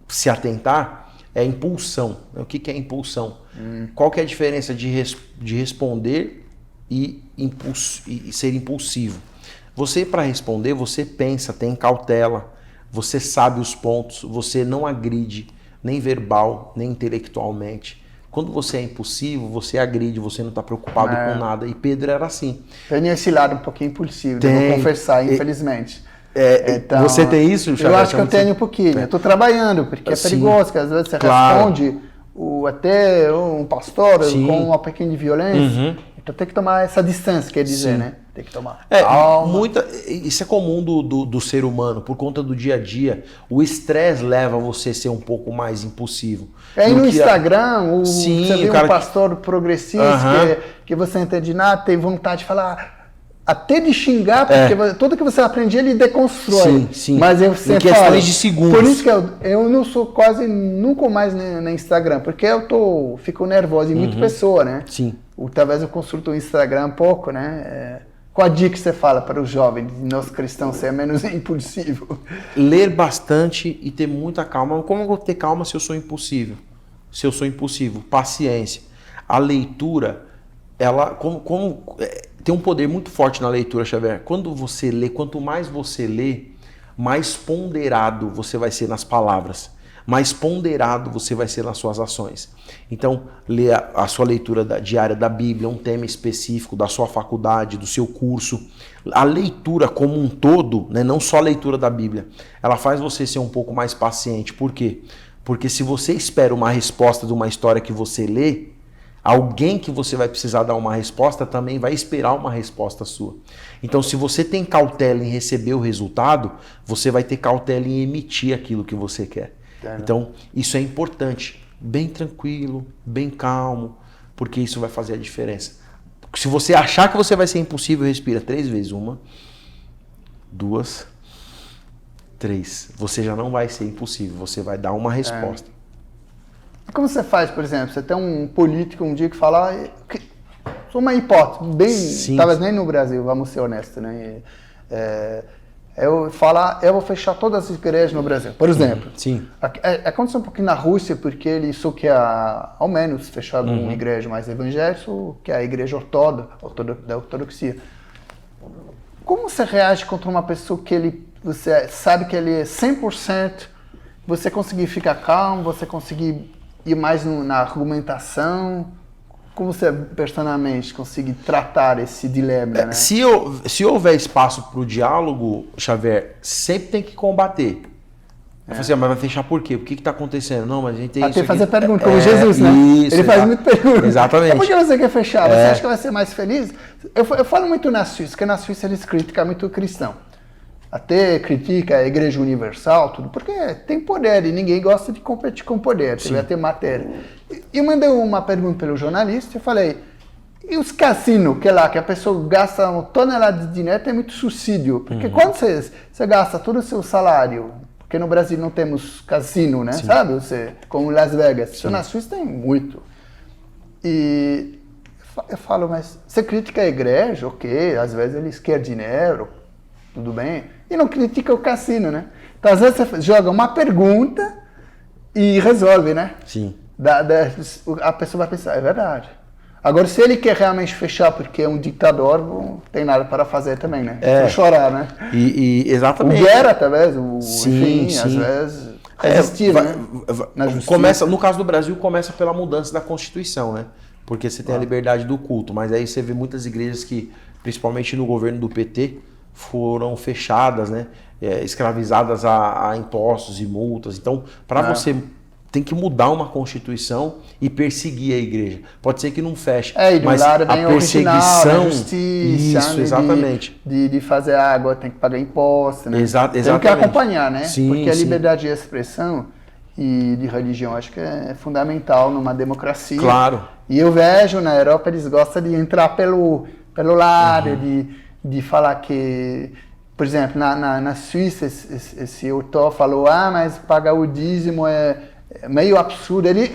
se atentar, é impulsão. O que é impulsão? Qual que é a diferença de responder e ser impulsivo? Você, para responder, você pensa, tem cautela, você sabe os pontos, você não agride, nem verbal, nem intelectualmente. Quando você é impulsivo, você agride, você não está preocupado com nada. E Pedro era assim. Tem esse lado um pouquinho impulsivo, devo confessar, infelizmente. Então, você tem isso, Xavier? Eu acho que eu tenho um pouquinho. Eu estou trabalhando, porque é perigoso, que às vezes você responde até um pastor com uma pequena violência. Então tem que tomar essa distância, quer dizer, né? Tem que tomar calma. Isso é comum do ser humano, por conta do dia a dia. O estresse leva você a ser um pouco mais impulsivo. Aí no Instagram, você vê um pastor progressista que você não entende nada, tem vontade de falar, até de xingar, porque tudo que você aprende ele deconstrói. Sim. Mas você em questões de segundos. Por isso que eu não sou quase nunca mais no Instagram, porque fico nervoso, e muita pessoa, né? Sim. Talvez eu consulto o Instagram um pouco, né? Qual a dica que você fala para os jovens, nós cristãos, ser menos impulsivo? Ler bastante e ter muita calma. Como eu vou ter calma se eu sou impulsivo? Paciência. A leitura, ela tem um poder muito forte na leitura, Xavier. Quando você lê, quanto mais você lê, mais ponderado você vai ser nas palavras. Mais ponderado você vai ser nas suas ações. Então, lê a sua leitura diária da Bíblia, um tema específico da sua faculdade, do seu curso. A leitura como um todo, né, não só a leitura da Bíblia, ela faz você ser um pouco mais paciente. Por quê? Porque se você espera uma resposta de uma história que você lê, alguém que você vai precisar dar uma resposta também vai esperar uma resposta sua. Então, se você tem cautela em receber o resultado, você vai ter cautela em emitir aquilo que você quer. Então, isso é importante. Bem tranquilo, bem calmo, porque isso vai fazer a diferença. Se você achar que você vai ser impulsivo, respira 3 vezes. 1, 2, 3. Você já não vai ser impulsivo, você vai dar uma resposta. Como você faz, por exemplo, você tem um político um dia que fala... Só uma hipótese, talvez nem no Brasil, vamos ser honestos, né? Eu vou fechar todas as igrejas no Brasil, por exemplo. Sim. Aconteceu um pouquinho na Rússia, porque ele só quer, ao menos, fechar uma igreja mais evangélica, que é a igreja da ortodoxia. Como você reage contra uma pessoa que você sabe que ele é 100%, você conseguir ficar calmo, você conseguir ir mais na argumentação? Como você, personalmente, consegue tratar esse dilema, né? Se houver espaço para o diálogo, Xavier, sempre tem que combater. Eu falei assim, mas vai fechar por quê? O que está acontecendo? Não, mas a gente tem até isso fazer aqui. pergunta, como Jesus, né? Isso, ele faz muita pergunta. Exatamente. Por que você quer fechar? Você acha que vai ser mais feliz? Eu falo muito na Suíça, porque na Suíça eles criticam muito o cristão. Até critica a Igreja Universal, tudo, porque tem poder e ninguém gosta de competir com poder, vai ter matéria. E eu mandei uma pergunta pelo jornalista e falei, e os cassinos, que a pessoa gasta uma tonelada de dinheiro, tem muito suicídio, porque quando você gasta todo o seu salário, porque no Brasil não temos cassino, né, sabe, como Las Vegas, na Suíça tem muito. E eu falo, mas você critica a igreja, ok, às vezes eles querem dinheiro, tudo bem, e não critica o cassino, né? Então, às vezes você joga uma pergunta e resolve, né? Sim. A pessoa vai pensar, é verdade. Agora, se ele quer realmente fechar porque é um ditador, não tem nada para fazer também, né? Só chorar, né? Exatamente. O guerra, talvez, sim, enfim, sim. Às vezes, resistir, né? Começa, no caso do Brasil, começa pela mudança da Constituição, né? Porque você tem a liberdade do culto, mas aí você vê muitas igrejas que, principalmente no governo do PT, foram fechadas, né? Escravizadas a impostos e multas. Então, para você tem que mudar uma Constituição e perseguir a igreja. Pode ser que não feche, e do mas lado a bem perseguição, justiça, isso, exatamente. De fazer água, tem que pagar imposto, né? Exatamente. Tem que acompanhar, né? Sim, porque a sim. liberdade de expressão e de religião acho que é fundamental numa democracia. Claro. E eu vejo na Europa eles gostam de entrar pelo lado, de falar que, por exemplo, na Suíça esse autor falou, mas pagar o dízimo é meio absurdo. Eles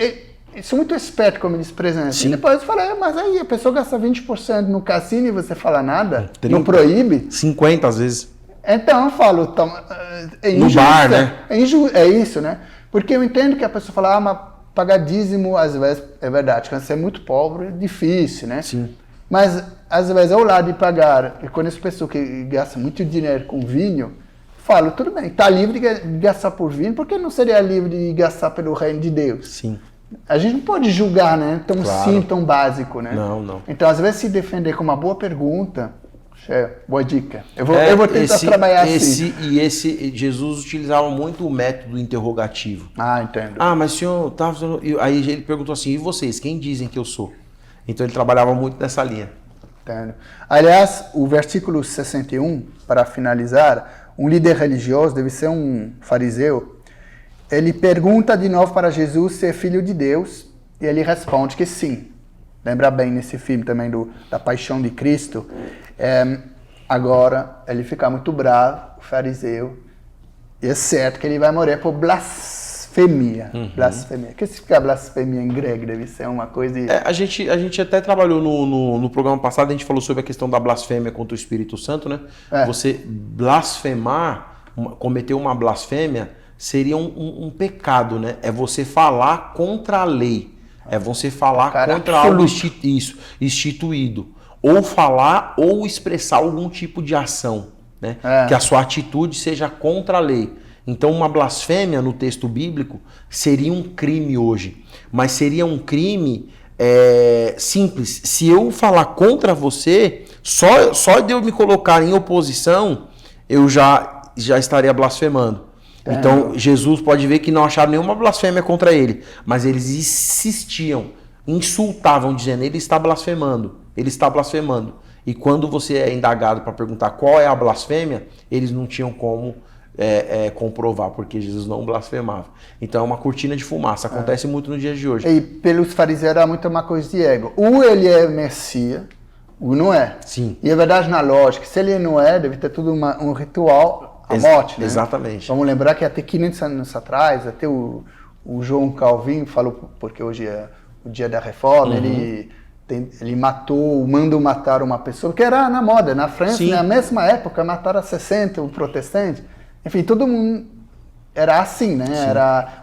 são muito espertos como eles apresentam. Depois eu falei, mas aí a pessoa gasta 20% no cassino e você fala nada, 30, não proíbe. 50 às vezes. Então eu falo, é injusto. No bar, né? É isso, né? Porque eu entendo que a pessoa fala, mas pagar dízimo, às vezes, é verdade, quando você é muito pobre, é difícil, né? Sim. Mas, às vezes, ao lado de pagar, eu conheço pessoas que gastam muito dinheiro com vinho, falo, tudo bem, está livre de gastar por vinho, por que não seria livre de gastar pelo reino de Deus? Sim. A gente não pode julgar, né? Tão simples, tão básico, né? Não. Então, às vezes, se defender com uma boa pergunta, boa dica. Eu vou tentar trabalhar assim. Jesus utilizava muito o método interrogativo. Entendo. Mas o senhor tá... Aí ele perguntou assim, e vocês, quem dizem que eu sou? Então ele trabalhava muito nessa linha. Entendo. Aliás, o versículo 61, para finalizar, um líder religioso, deve ser um fariseu, ele pergunta de novo para Jesus se é filho de Deus, e ele responde que sim. Lembra bem nesse filme também da Paixão de Cristo. Agora, ele fica muito bravo, o fariseu, e é certo que ele vai morrer por blasfêmia. Blasfêmia. O que significa blasfêmia em grego? Deve ser uma coisa de... A gente até trabalhou no programa passado, a gente falou sobre a questão da blasfêmia contra o Espírito Santo, né? Você blasfemar, cometer uma blasfêmia, seria um pecado, né? É você falar contra a lei. É você falar contra algo instituído. Ou falar ou expressar algum tipo de ação, né? Que a sua atitude seja contra a lei. Então uma blasfêmia no texto bíblico seria um crime hoje. Mas seria um crime simples. Se eu falar contra você, só de eu me colocar em oposição, eu já estaria blasfemando. Então, Jesus pode ver que não acharam nenhuma blasfêmia contra ele, mas eles insistiam, insultavam, dizendo, ele está blasfemando. E quando você é indagado para perguntar qual é a blasfêmia, eles não tinham como comprovar, porque Jesus não blasfemava. Então é uma cortina de fumaça, acontece muito nos dias de hoje. E pelos fariseus era muito uma coisa de ego. Ou ele é Messias, ou não é. Sim. E é verdade na lógica, se ele não é, deve ter tudo um ritual... A morte, né? Exatamente. Vamos lembrar que até 500 anos atrás, até o João Calvin falou, porque hoje é o dia da reforma, ele mandou matar uma pessoa, que era na moda, na França, na mesma época, mataram 60 protestantes. Enfim, todo mundo era assim, né?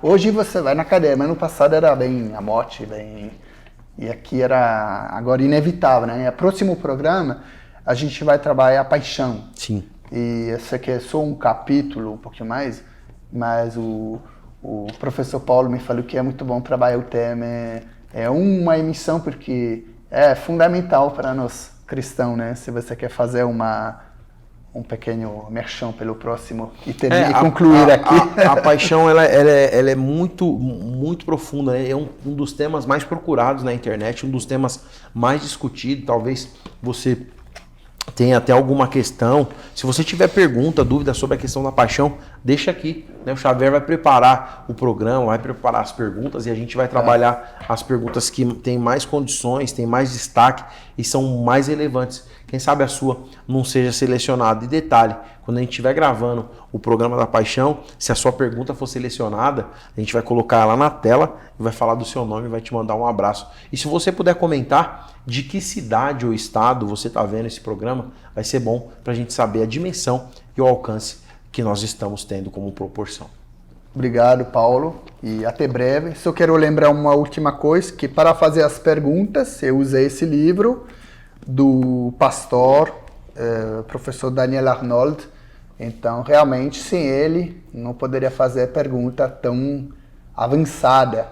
Hoje você vai na cadeia, mas no passado era bem a morte, e aqui era agora inevitável, né? E o próximo programa, a gente vai trabalhar a paixão. Sim. E esse aqui é só um capítulo, um pouquinho mais, mas o professor Paulo me falou que é muito bom trabalhar o tema. É uma emissão porque é fundamental para nós cristãos, né? Se você quer fazer um pequeno merchan pelo próximo e concluir aqui. A paixão ela é muito, muito profunda, né? É um dos temas mais procurados na internet, um dos temas mais discutidos. Talvez você tem até alguma questão. Se você tiver pergunta, dúvida sobre a questão da paixão, deixa aqui, né? O Xavier vai preparar o programa, vai preparar as perguntas e a gente vai trabalhar as perguntas que têm mais condições, têm mais destaque e são mais relevantes. Quem sabe a sua não seja selecionada. E detalhe, quando a gente estiver gravando o programa da paixão, se a sua pergunta for selecionada, a gente vai colocar ela na tela e vai falar do seu nome e vai te mandar um abraço. E se você puder comentar de que cidade ou estado você está vendo esse programa, vai ser bom para a gente saber a dimensão e o alcance que nós estamos tendo como proporção. Obrigado, Paulo, e até breve. Só quero lembrar uma última coisa, que para fazer as perguntas, eu usei esse livro do pastor, professor Daniel Arnold. Então, realmente, sem ele, não poderia fazer pergunta tão avançada.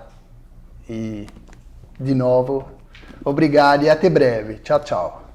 E, de novo, obrigado e até breve. Tchau, tchau.